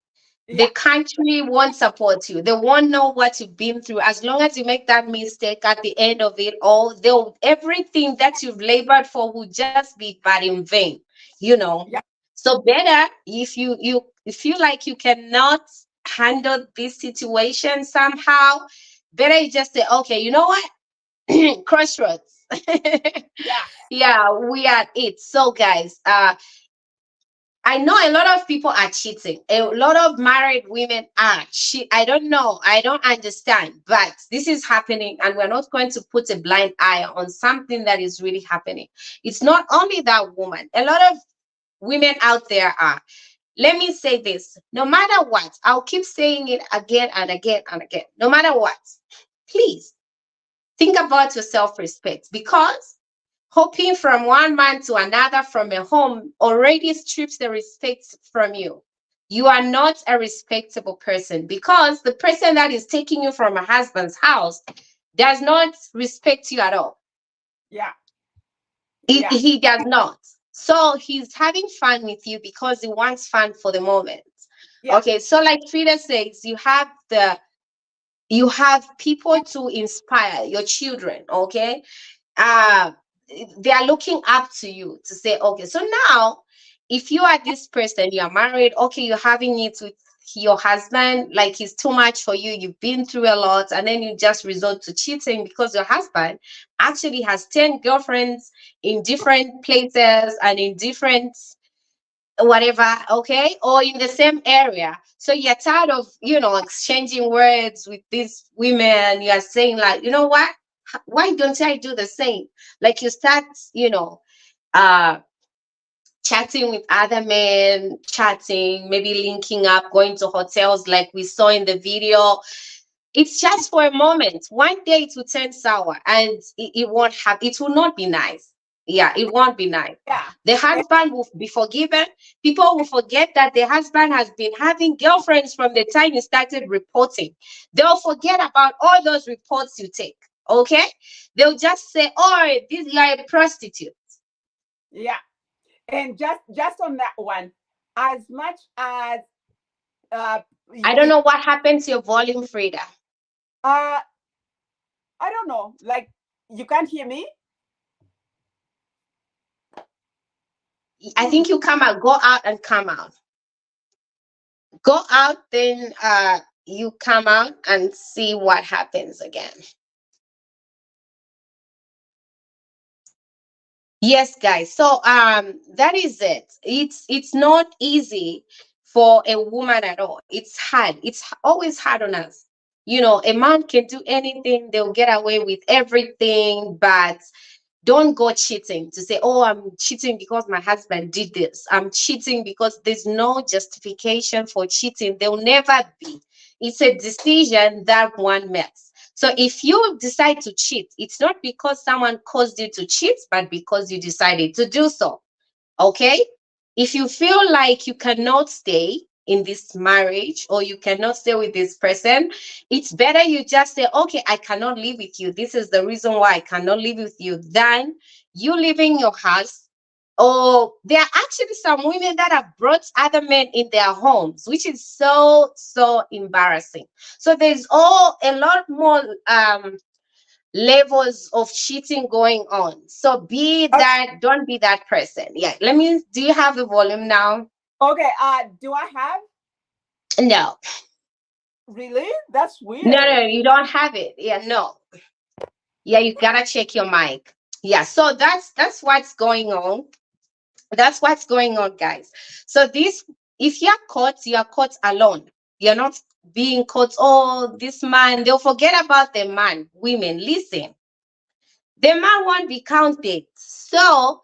The yeah, country won't support you. They won't know what you've been through. As long as you make that mistake at the end of it all, they'll everything that you've labored for will just be but in vain, you know. yeah, So better, if you feel like you cannot handle this situation somehow, better you just say, okay, you know what? Crossroads. yeah, Yeah, we are it. So guys, I know a lot of people are cheating. A lot of married women are. I don't know. I don't understand. But this is happening, and we're not going to put a blind eye on something that is really happening. It's not only that woman. A lot of women out there are. Let me say this. No matter what, I'll keep saying it again and again and again. No matter what, please think about your self-respect, because hopping from one man to another from a home already strips the respect from you. You are not a respectable person, because the person that is taking you from a husband's house does not respect you at all. yeah, He, yeah, he does not. So he's having fun with you because he wants fun for the moment. yeah, Okay, so like Frida says, you have people to inspire your children. Okay, uh they are looking up to you to say, okay, so now if you are this person, you are married, okay, you're having it with your husband, like he's too much for you, you've been through a lot, and then you just resort to cheating because your husband actually has 10 girlfriends in different places and in different whatever, okay, or in the same area. So you're tired of, exchanging words with these women. You are saying like, you know what? Why don't I do the same? Like you start, uh, chatting with other men, chatting, maybe linking up, going to hotels like we saw in the video. It's just for a moment. One day it will turn sour and it won't have, it will not be nice. Yeah, it won't be nice. Yeah. The husband will be forgiven. People will forget that the husband has been having girlfriends from the time you started reporting. They'll forget about all those reports you take. Okay? They'll just say, oh, this you are a prostitute. Yeah. And just on that one, as much as I don't know what happened to your volume, Frida. I don't know. Like, you can't hear me? I think you come out, go out and come out. Go out, then you come out and see what happens again. Yes, guys. So that is it. It's not easy for a woman at all. It's hard. It's always hard on us. A man can do anything, they'll get away with everything, but don't go cheating to say, oh, I'm cheating because my husband did this. I'm cheating because there's no justification for cheating. There'll never be. It's a decision that one makes. So if you decide to cheat, it's not because someone caused you to cheat, but because you decided to do so. Okay? If you feel like you cannot stay in this marriage or you cannot stay with this person, it's better you just say, okay, I cannot live with you. This is the reason why I cannot live with you, than you leaving your house. Or there are actually some women that have brought other men in their homes, which is so, so embarrassing. So there's a lot more levels of cheating going on. So don't be that person. Yeah. Do you have the volume now? Okay. Do I have? No. Really? That's weird. No, you don't have it. Yeah, no. Yeah, you gotta check your mic. Yeah, so that's what's going on. That's what's going on, guys. So if you're caught alone. You're not being caught, oh, this man, they'll forget about the man. Women, listen. The man won't be counted. So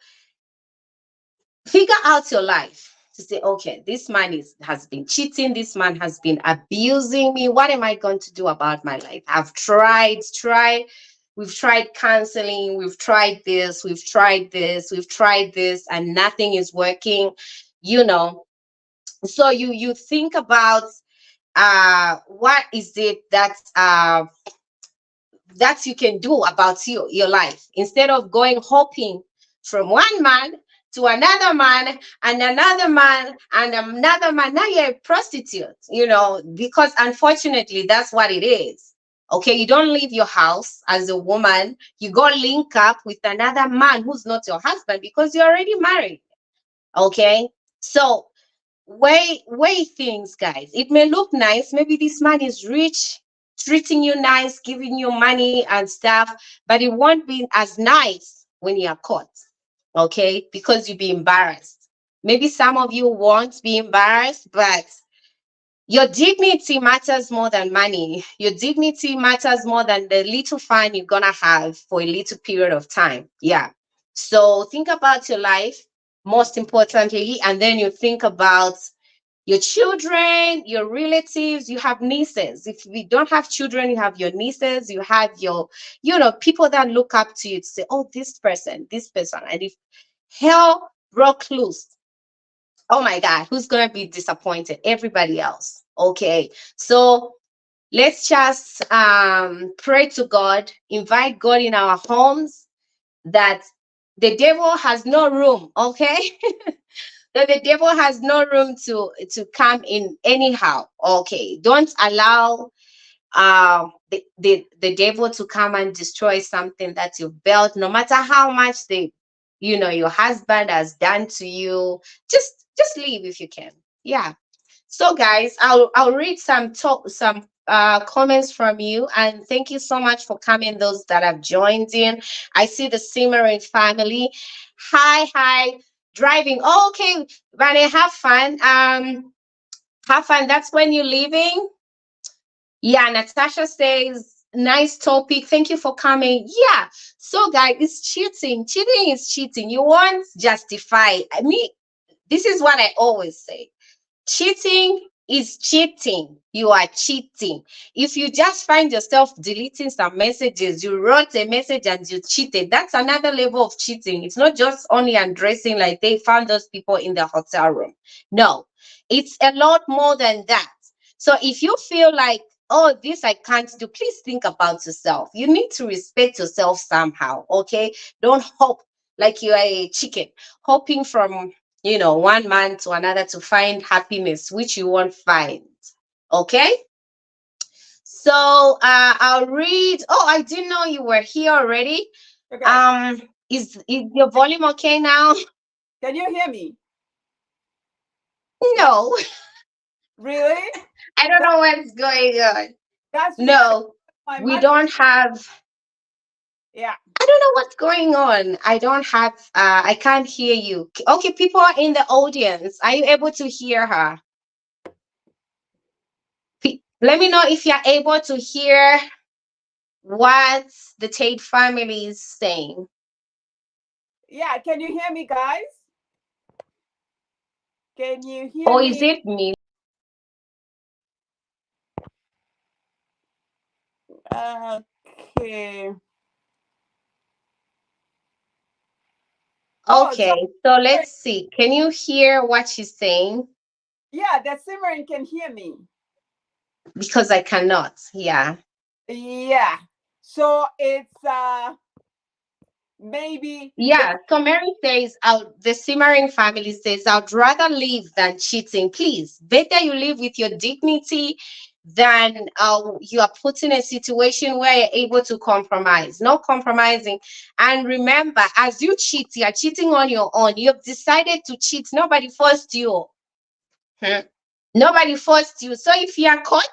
figure out your life to say, okay, this man has been cheating. This man has been abusing me. What am I going to do about my life? I've tried. We've tried counseling. We've tried this. We've tried this, and nothing is working. So you think about what is it that you can do about your life, instead of going hoping from one man to another man and another man and another man. Now you're a prostitute, because unfortunately that's what it is. Okay, you don't leave your house as a woman, you go link up with another man who's not your husband because you're already married. Okay, so weigh things, guys. It may look nice, maybe this man is rich, treating you nice, giving you money and stuff, but it won't be as nice when you are caught. Okay, because you'll be embarrassed. Maybe some of you won't be embarrassed, but your dignity matters more than money. Your dignity matters more than the little fun you're gonna have for a little period of time. Yeah. So think about your life, most importantly, and then you think about your children, your relatives. You have nieces. If we don't have children, you have your nieces, you have your, people that look up to you to say, oh, this person. And if hell broke loose, oh my God, who's going to be disappointed? Everybody else. Okay. So let's just pray to God, invite God in our homes, that the devil has no room. Okay. That the devil has no room to come in anyhow. Okay, don't allow the devil to come and destroy something that you've built, no matter how much your husband has done to you. Just leave if you can. Yeah. So guys, I'll read some comments from you, and thank you so much for coming, those that have joined in. I see the Simmering family. Hi. Driving. Okay, Vane, have fun. Have fun. That's when you're leaving. Yeah, Natasha says, nice topic. Thank you for coming. Yeah. So, guys, it's cheating. Cheating is cheating. You won't justify. I mean, this is what I always say. Cheating is cheating. You are cheating. If you just find yourself deleting some messages, you wrote a message and you cheated, that's another level of cheating. It's not just only undressing like they found those people in the hotel room. No, it's a lot more than that. So if you feel like, oh, this I can't do, please think about yourself. You need to respect yourself somehow, okay? Don't hop like you are a chicken, hopping from one man to another to find happiness, which you won't find. Okay. So I'll read. Oh, I didn't know you were here already. Okay. Is your volume okay now? Can you hear me? No, Really? I don't know what's going on. That's weird. No, My we mic- don't have. Yeah. I don't know what's going on. I don't have. I can't hear you. Okay, people are in the audience. Are you able to hear her? Let me know if you're able to hear what the Tate family is saying. Yeah. Can you hear me, guys? Can you hear Or me? is it me? Okay. Okay, so let's see. Can you hear what she's saying? Yeah, the Simran can hear me. Because I cannot. Yeah. Yeah. So it's maybe. Yeah. So Mary says, the Simmering family says, I'd rather live than cheating. Please, better you live with your dignity than you are put in a situation where you're able to compromise. No compromising. And remember, as you cheat, you're cheating on your own. You've decided to cheat. Nobody forced you. Nobody forced you. So if you are caught,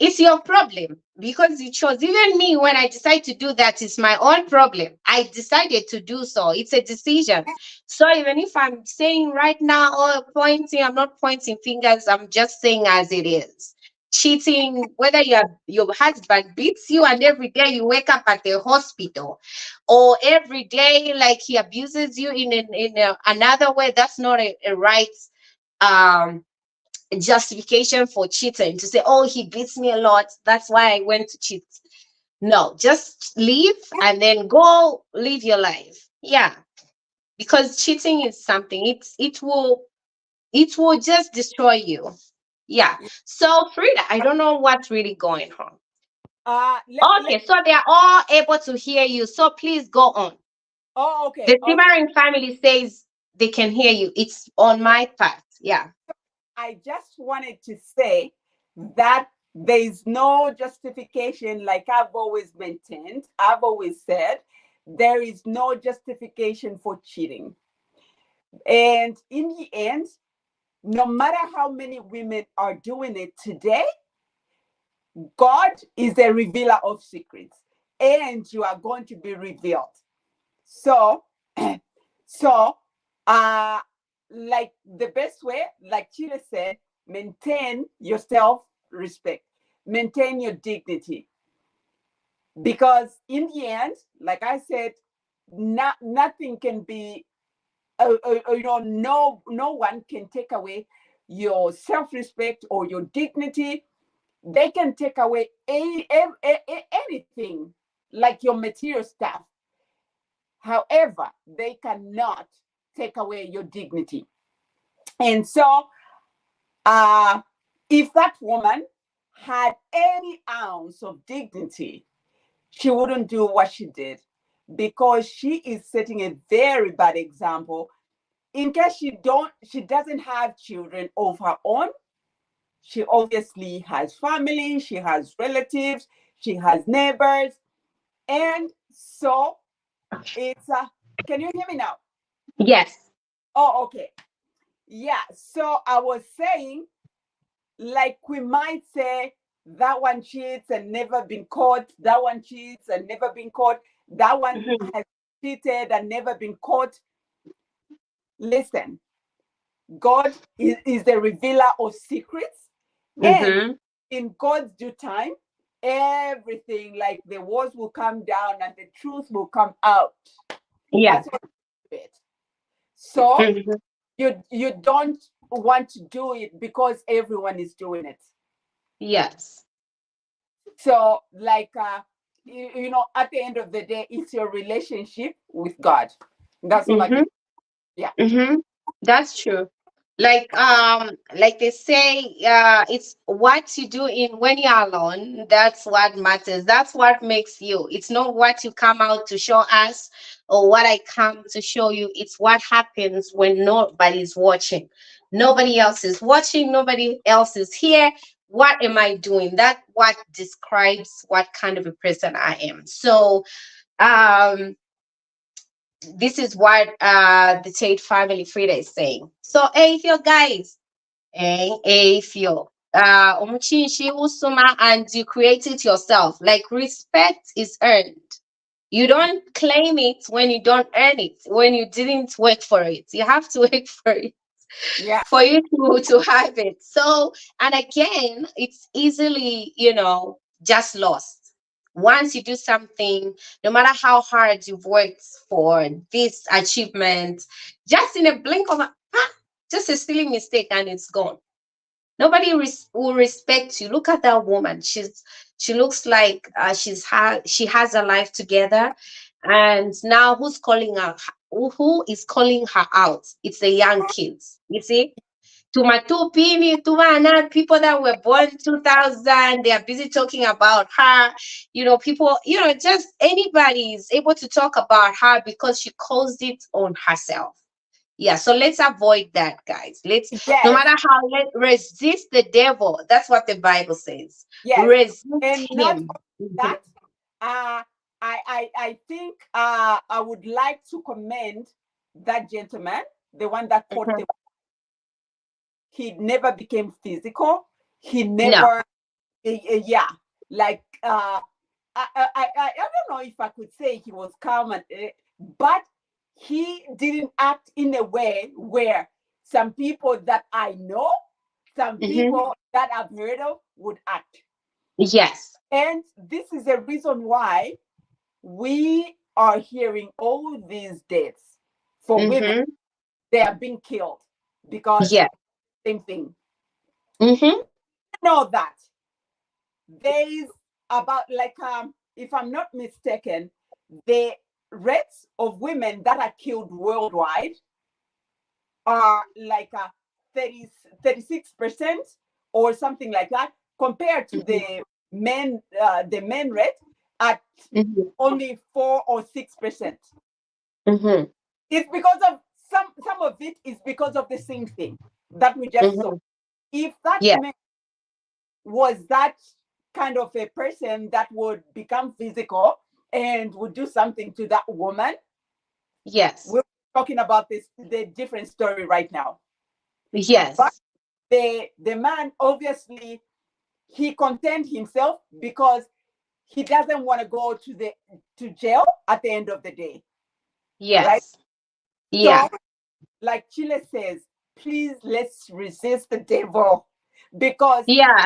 it's your problem because you chose. Even me, when I decide to do that, it's my own problem. I decided to do so. It's a decision. So even if I'm saying right now or pointing, I'm not pointing fingers. I'm just saying as it is. Cheating, whether your husband beats you and every day you wake up at the hospital, or every day like he abuses you in another way, that's not a right um justification for cheating to say, oh, he beats me a lot, that's why I went to cheat. No, just leave and then go live your life. Yeah, because cheating is something, it will just destroy you. Yeah. So Frida, I don't know what's really going on. Okay, so they are all able to hear you, so please go on. Oh, okay. The Simmering family says they can hear you. It's on my part. Yeah. I just wanted to say that there's no justification, like I've always maintained, I've always said, there is no justification for cheating. And in the end, no matter how many women are doing it today, God is a revealer of secrets, and you are going to be revealed. So, so, like the best way, like Chile said, maintain your self-respect, maintain your dignity. Because in the end, like I said, nothing can be, no one can take away your self-respect or your dignity. They can take away anything, like your material stuff. However, they cannot take away your dignity. And so, if that woman had any ounce of dignity, she wouldn't do what she did, because she is setting a very bad example. In case she doesn't have children of her own, she obviously has family, she has relatives, she has neighbors. And so it's can you hear me now? Yes. Oh, okay. Yeah. So I was saying, like, we might say that one cheats and never been caught, that one cheats and never been caught, that one has cheated and never been caught. listen, God is the revealer of secrets, and Mm-hmm. in God's due time, everything, like the walls will come down and the truth will come out. Yeah. That's what it. So Mhm. you don't want to do it because everyone is doing it. Yes. So like you know, at the end of the day, it's your relationship with God. That's all I Mm-hmm. can. Yeah. Mm-hmm. That's true. Like they say, it's what you do in when you're alone. That's what matters. That's what makes you. It's not what you come out to show us or what I come to show you. It's what happens when nobody's watching. Nobody else is watching. Nobody else is here. What am I doing? That what describes what kind of a person I am. So, um this is what the Tate family Frida is saying. So if you guys, if you umuchinshi usuma and you create it yourself, like respect is earned. You don't claim it when you don't earn it, when you didn't work for it. You have to work for it Yeah. for you to have it. So, and again, it's easily, just lost. Once you do something, no matter how hard you've worked for this achievement, just in a blink of a just a silly mistake and it's gone. Nobody will respect you. Look at that woman. She looks like she has her life together, and now who's calling her? Who is calling her out? It's the young kids. You see, Tumatupini, Tumana, people that were born 2000, they are busy talking about her. People, just anybody is able to talk about her because she caused it on herself. Yeah, so let's avoid that, guys. No Yes. matter how, resist the devil. That's what the Bible says. Yes. Resist And not him. that. Uh, I think I would like to commend that gentleman, the one that caught Mhm. the. He never became physical. He No. never, yeah, like I don't know if I could say he was calm, but he didn't act in a way where some people that I know, some Hmm. people that I've heard of would act. Yes. And this is the reason why we are hearing all these deaths for women. Hmm. They are being killed because Yeah. same thing. Hmm. Know that there is about like if I'm not mistaken, the rates of women that are killed worldwide are like 30, 36% or something like that, compared to Hmm. the men rate at Hmm. only 4 or 6%. Hmm. It's because of some of it is because of the same thing that we just saw. Hmm. If that Yeah. man was that kind of a person that would become physical and would do something to that woman, Yes. we're talking about the different story right now. But Yes. the man, obviously, he contained himself because he doesn't want to go to jail at the end of the day, right? Yes. Yeah. So, like Chile says, please let's resist the devil, because Yeah.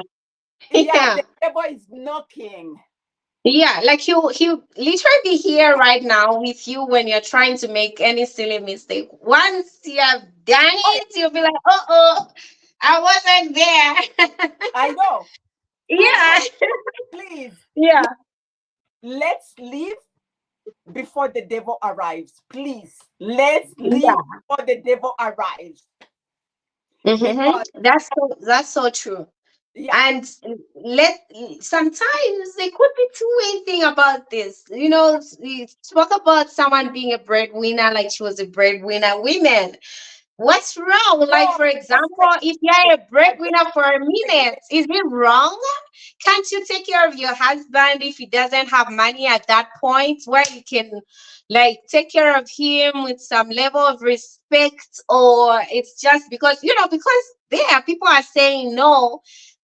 yeah, Yeah. the devil is knocking. Yeah, like he'll literally be here right now with you when you're trying to make any silly mistake. Once you have done Oh, it, you'll be like, oh, I wasn't there. I know, I Yeah. know. Please, Yeah. let's leave before the devil arrives. Please, let's leave Yeah. before the devil arrives. Mm-hmm. Because That's so true. yeah, And let sometimes there could be two-way thing about this. We spoke about someone being a breadwinner, like she was a breadwinner. Women, what's wrong? Like, no, for just example, if you're a breadwinner for a minute, is it wrong? Can't you take care of your husband if he doesn't have money at that point where you can, like, take care of him with some level of respect? Or it's just because there people are saying no,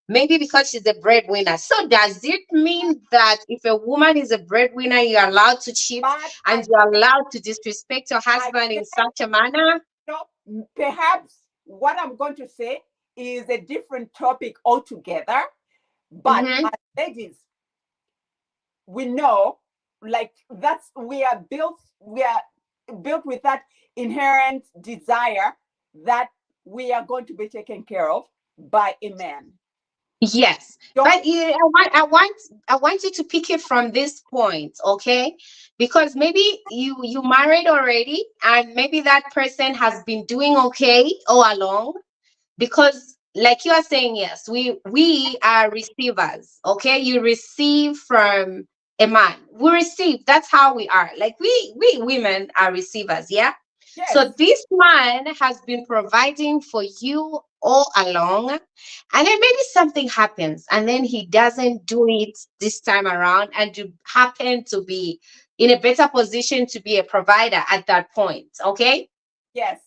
maybe because she's a breadwinner. So does it mean that if a woman is a breadwinner, you're allowed to cheat but and you're allowed to disrespect your husband again, in such a manner? no, perhaps what I'm going to say is a different topic altogether. But Mhm. as ladies, we know, like, we are built with that inherent desire that we are going to be taken care of by a man. Yes, Don't but I want you to pick it from this point, okay? Because maybe you married already, and maybe that person has been doing okay all along. Because, like you are saying, yes, we are receivers, okay? You receive from a man. We receive. That's how we are. Like we women are receivers, yeah. yes, So this man has been providing for you all along, and then maybe something happens, and then he doesn't do it this time around, and you happen to be in a better position to be a provider at that point, okay? yes,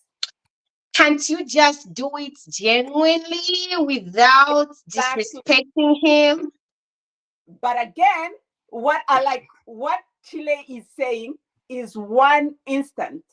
Can't you just do it genuinely without exactly. disrespecting him? But again, what Chile is saying is one instant,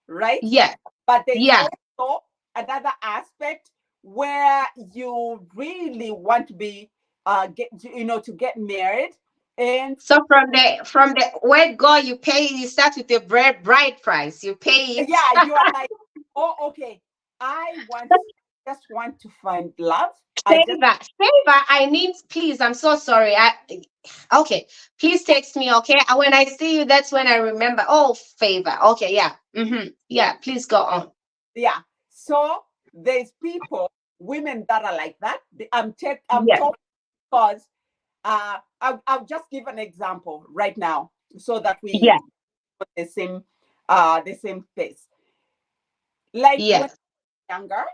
right? Yeah, But there's yeah. also another aspect where you really want to be to get married. And So from the word go, you pay. You start with the bride price. You pay it. yeah, you are like, oh, okay, I want just want to find love. I just Favor. I need. Please. I'm so sorry. Okay. Please text me. Okay. And when I see you, that's when I remember. Oh, favor. Okay. Yeah. Yeah. Please go on. yeah. So there's people, women that are like that. I'm Yeah. talking because I'll just give an example right now so that Yeah. we put the same face. Like when Yes. I was younger,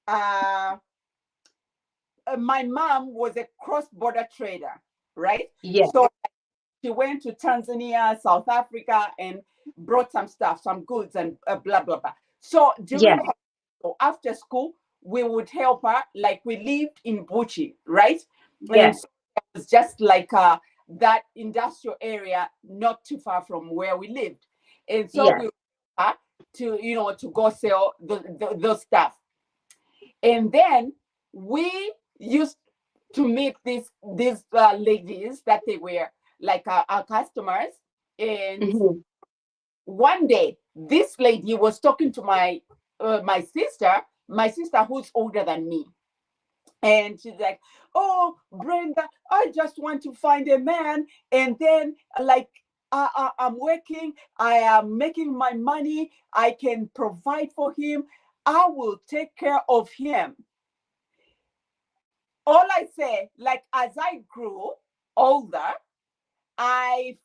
uh, my mom was a cross-border trader, right? Yeah. So she went to Tanzania, South Africa, and brought some stuff, some goods, and blah blah blah. So Yeah. during her, so after school, we would help her. Like we lived in Buchi, right? Yeah. And so it was just like that industrial area, not too far from where we lived. And so Yeah. we to to go sell those stuff. And then we used to meet these ladies that they were like our customers. And Mhm. one day, this lady was talking to my sister who's older than me, and she's like, "Oh, Brenda, I just want to find a man, and then like." I'm working, I am making my money, I can provide for him, I will take care of him. All I say, like as I grew older, I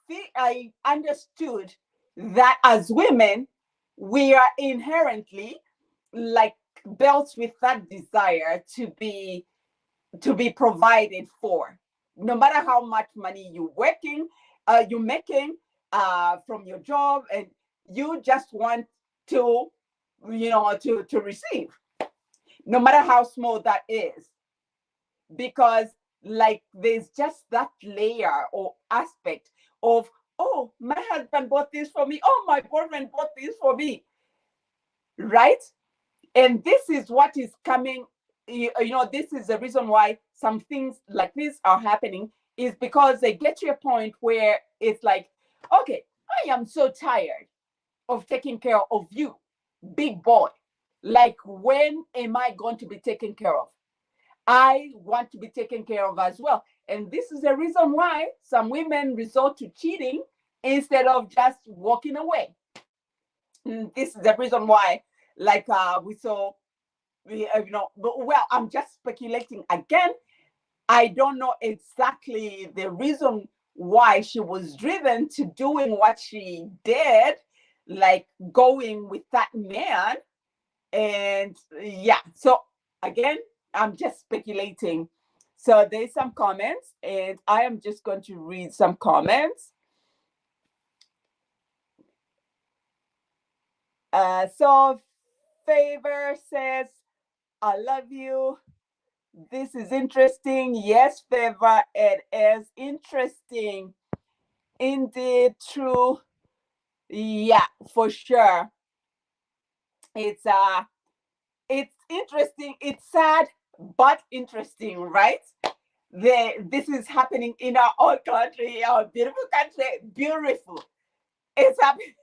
understood that as women, we are inherently like built with that desire to be provided for, no matter how much money you're making from your job, and you just want to, to receive, no matter how small that is, because like there's just that layer or aspect of, oh, my husband bought this for me, oh, my boyfriend bought this for me, right? And this is what is coming. This is the reason why some things like this are happening, is because they get to a point where it's like, okay, I am so tired of taking care of you, big boy. Like, when am I going to be taken care of? I want to be taken care of as well. And this is the reason why some women resort to cheating instead of just walking away. This is the reason why, like we saw, well, I'm just speculating again. I don't know exactly the reason why she was driven to doing what she did, like going with that man. And yeah, so again, I'm just speculating. So there's some comments, and I am just going to read some comments. So Favor says, I love you. This is interesting. Yes, Favor, it is interesting. Indeed, true. Yeah, for sure. It's interesting. It's sad but interesting, right? This is happening in our own country, our beautiful country. Beautiful. It's happening.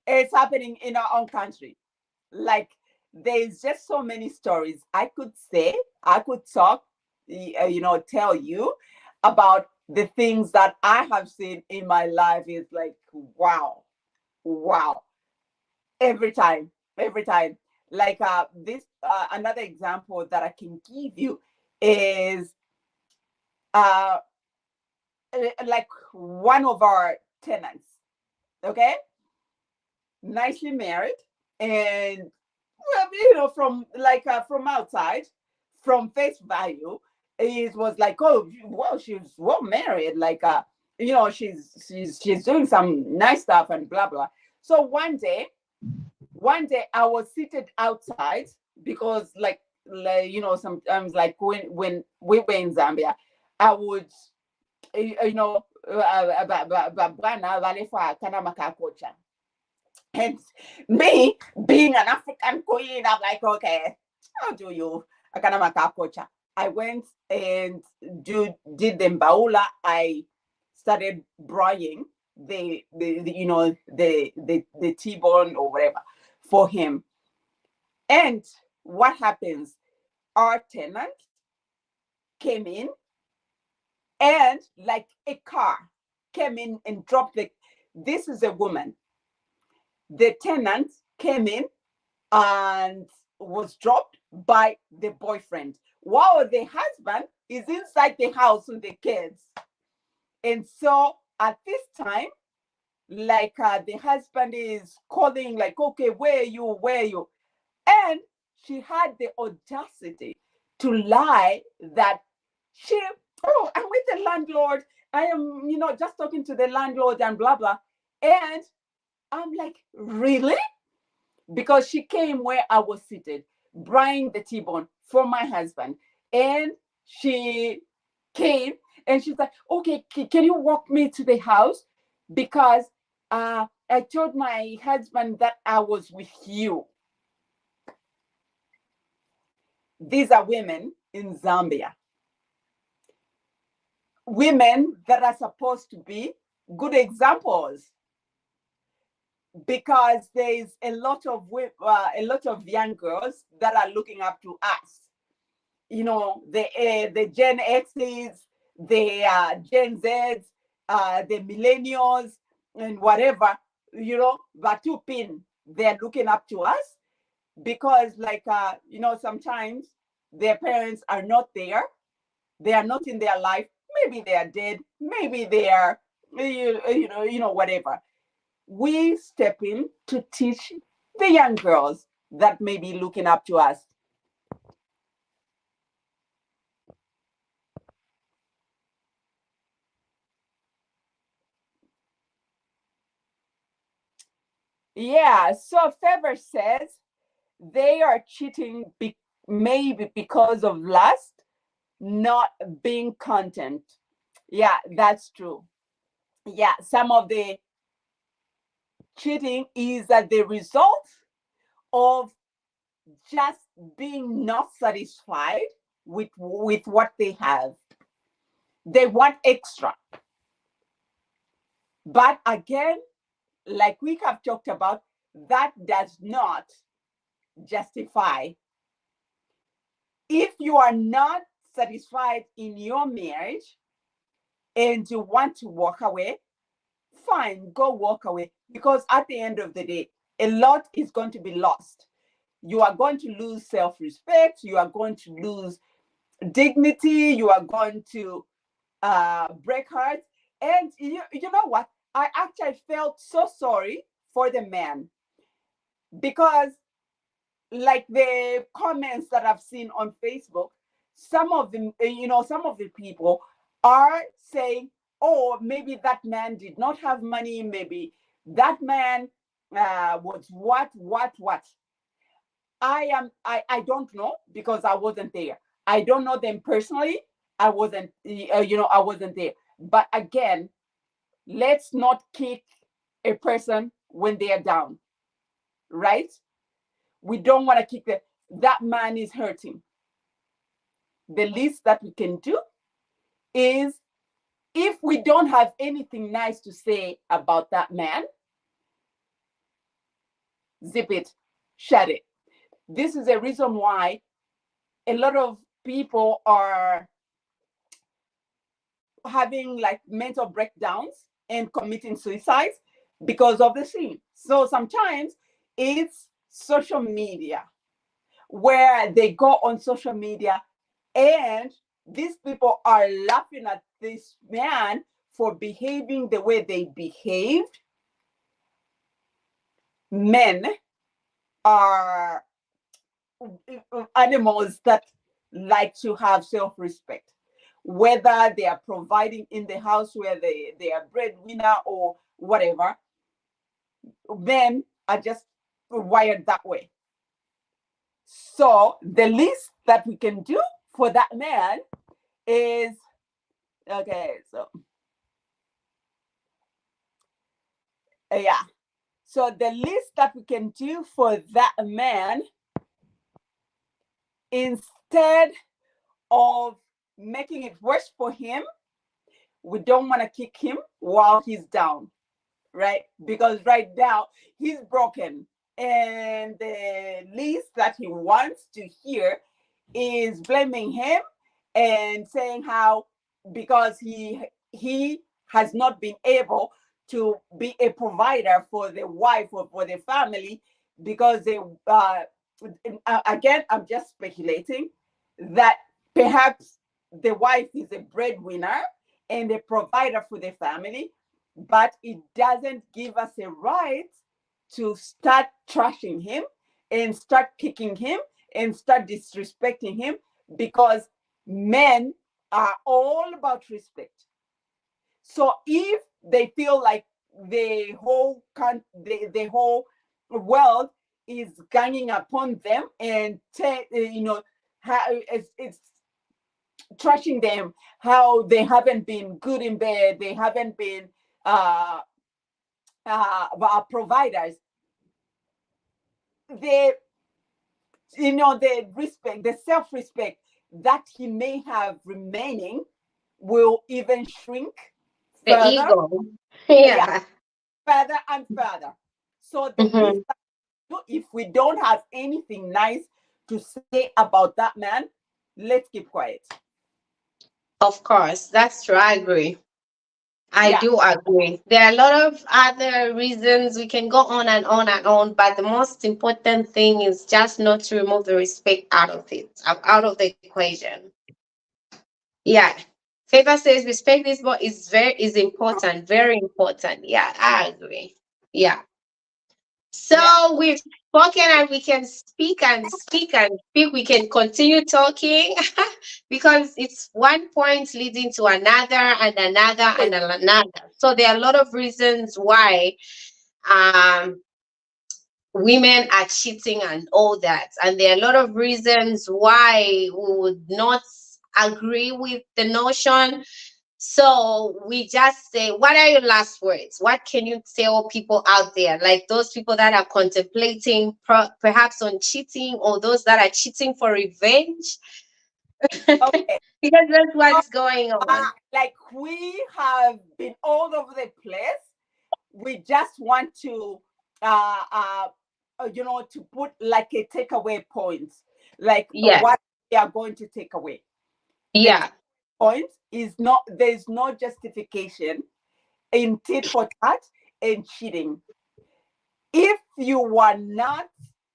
It's happening in our own country. Like, there's just so many stories I could say. I could talk, tell you about the things that I have seen in my life. Is like, wow, wow. Every time. Like, this another example that I can give you is uh like one of our tenants, okay, nicely married, and well, from outside, from face value, it was like, oh well, she's well married, like she's doing some nice stuff and blah blah. So one day I was seated outside because sometimes, like when we were in Zambia, I would bwana balefa kana makakocha. And me being an African queen, I'm like, okay, how do you akana makakocha? I went and did the mbaula. I started broiling the T-bone or whatever for him. And what happens? Our tenant came in, and like a car came in and dropped this is a woman. The tenant came in and was dropped by the boyfriend, while the husband is inside the house with the kids. And so at this time, like the husband is calling, like, okay, where are you? And she had the audacity to lie that I'm with the landlord. I am, just talking to the landlord and blah, blah. And I'm like, really? Because she came where I was seated, buying the T-bone for my husband. And she came and she's like, okay, can you walk me to the house? Because I told my husband that I was with you. These are women in Zambia. Women that are supposed to be good examples, because there's a lot of young girls that are looking up to us. The Gen X's, the Gen Z's, the millennials, and whatever, Batupin, they're looking up to us because, like, sometimes their parents are not there. They are not in their life. Maybe they are dead. Maybe they are, whatever. We step in to teach the young girls that may be looking up to us. Yeah, so Fever says they are cheating maybe because of lust, not being content. Yeah, that's true. Yeah, some of the cheating is that the result of just being not satisfied with what they have. They want extra. But again, like we have talked about, that does not justify. If you are not satisfied in your marriage and you want to walk away, fine, go walk away. Because at the end of the day, a lot is going to be lost. You are going to lose self-respect. You are going to lose dignity. You are going to break hearts. And you know what? I actually felt so sorry for the man, because like the comments that I've seen on Facebook, some of the people are saying, oh, maybe that man did not have money. Maybe that man was what. I don't know, because I wasn't there. I don't know them personally. I wasn't there. But again, let's not kick a person when they are down, right? we don't want to kick that man is hurting. The least that we can do is, if we don't have anything nice to say about that man, zip it, shut it. This is a reason why a lot of people are having like mental breakdowns and committing suicides because of the scene. So sometimes it's social media, where they go on social media and these people are laughing at this man for behaving the way they behaved. Men are animals that like to have self-respect, whether they are providing in the house where they are breadwinner or whatever. Men are just wired that way. So the least that we can do for that man is, okay, so yeah. So the least that we can do for that man, instead of making it worse for him, we don't want to kick him while he's down, right? Because right now he's broken, and the least that he wants to hear is blaming him and saying how, because he has not been able to be a provider for the wife or for the family, because they again, I'm just speculating that perhaps the wife is a breadwinner and a provider for the family, but it doesn't give us a right to start trashing him and start kicking him and start disrespecting him, because men are all about respect. So if they feel like the whole world is ganging upon them and how it's trashing them, how they haven't been good in bed, they haven't been providers, the respect, the self-respect that he may have remaining will even shrink The further. ego. Yeah. Further and further. So the least that we do, if we don't have anything nice to say about that man, let's keep quiet. Of course, that's true. I agree. I Yeah. do agree. There are a lot of other reasons we can go on and on and on, but the most important thing is just not to remove the respect out of it, out of the equation. Yeah. Favor says respect is important, very important. Yeah, I agree. Yeah. So Yeah. we've spoken, and we can speak and speak and speak. We can continue talking because it's one point leading to another and another and another. So there are a lot of reasons why um, women are cheating and all that. And there are a lot of reasons why we would not agree with the notion. So we just say, what are your last words? What can you tell people out there, like those people that are contemplating perhaps on cheating, or those that are cheating for revenge? Okay. Because that's what's going on. Like, we have been all over the place. We just want to to put like a takeaway point, like Yeah. what we are going to take away. Yeah. Point is not, there's no justification in tit for tat and cheating. If you were not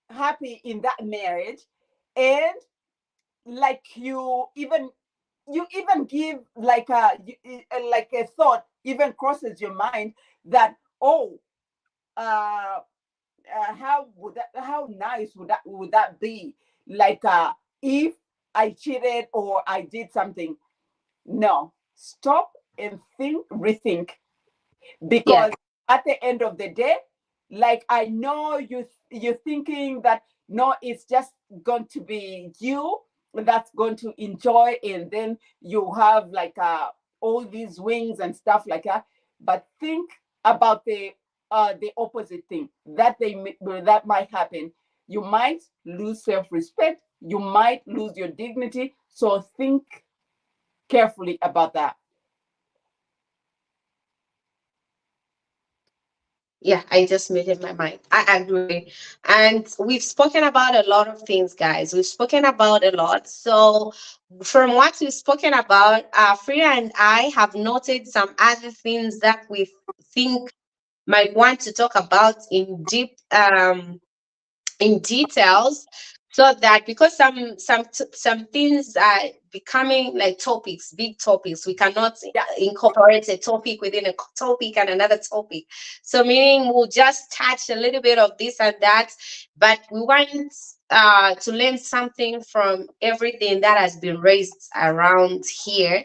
happy in that marriage, and like you even give like a thought even crosses your mind that, oh, how nice would that be, like if I cheated or I did something. No, stop and rethink, because at the end of the day, like, I know you're thinking that, no, it's just going to be you that's going to enjoy, and then you have like all these wings and stuff like that. But think about the opposite thing that might happen. You might lose self-respect. You might lose your dignity. So think carefully about that. Yeah, I just muted my mic. I agree. And we've spoken about a lot of things, guys. We've spoken about a lot. So, from what we've spoken about, Frida and I have noted some other things that we think might want to talk about in details, so that because some things are becoming like topics, big topics, we cannot Yeah. incorporate a topic within a topic and another topic. So meaning we'll just touch a little bit of this and that, but we want to learn something from everything that has been raised around here.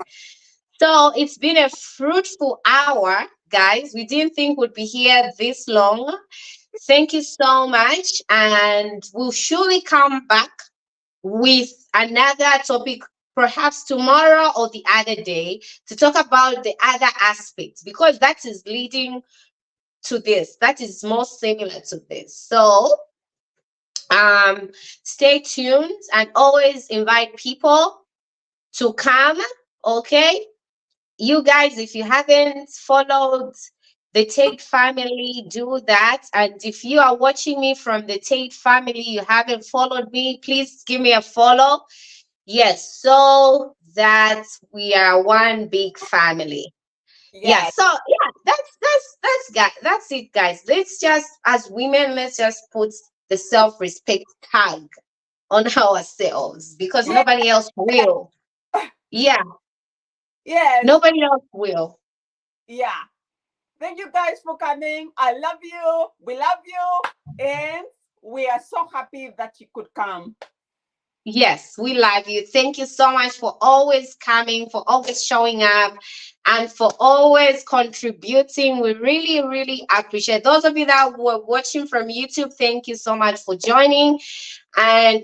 So it's been a fruitful hour, guys. We didn't think we'd be here this long. Thank you so much. And we'll surely come back with another topic, perhaps tomorrow or the other day, to talk about the other aspects, because that is leading to this. That is more similar to this. So um, stay tuned and always invite people to come. Okay. You guys, if you haven't followed the Tate family, do that. And if you are watching me from the Tate family, you haven't followed me, please give me a follow. Yes, so that we are one big family. Yeah, Yes. so yeah, that's it, guys. Let's just, as women, let's just put the self-respect tag on ourselves, because Yeah. nobody else will. Yeah, Yes. nobody else will. Yeah. Thank you guys for coming. I love you. We love you. And we are so happy that you could come. Yes, we love you. Thank you so much for always coming, for always showing up, and for always contributing. We really, really appreciate those of you that were watching from YouTube. Thank you so much for joining. And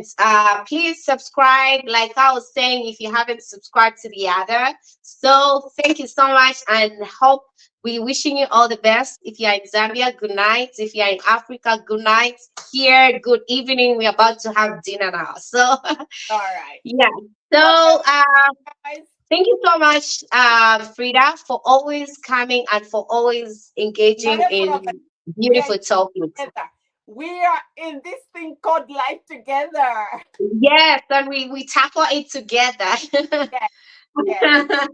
please subscribe, like I was saying, if you haven't subscribed to the other. So thank you so much, and hope we wishing you all the best. If you're in Zambia, good night. If you're in Africa, good night. Here, good evening. We're about to have dinner now. So All right. yeah. So Guys. thank you so much, Frida, for always coming and for always engaging Not a in problem. beautiful topics. Together. We are in this thing called life together. Yes, and we tackle it together. Yes. Yes.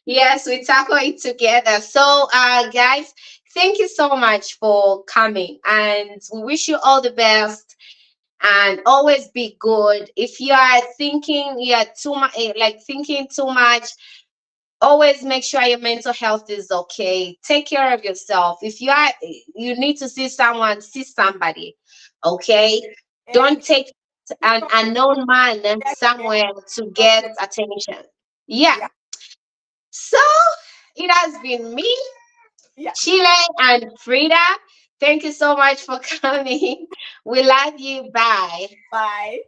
Yes, we tackle it together. So, guys, thank you so much for coming, and we wish you all the best. And always be good. If you are thinking you're too much, like thinking too much, always make sure your mental health is okay. Take care of yourself. If you need to see someone, see somebody. Okay, don't And take an unknown man yes, somewhere to yes, get attention. Yeah. yeah. So it has been me, Yeah. Chile, and Frida. Thank you so much for coming. We love you. Bye. Bye.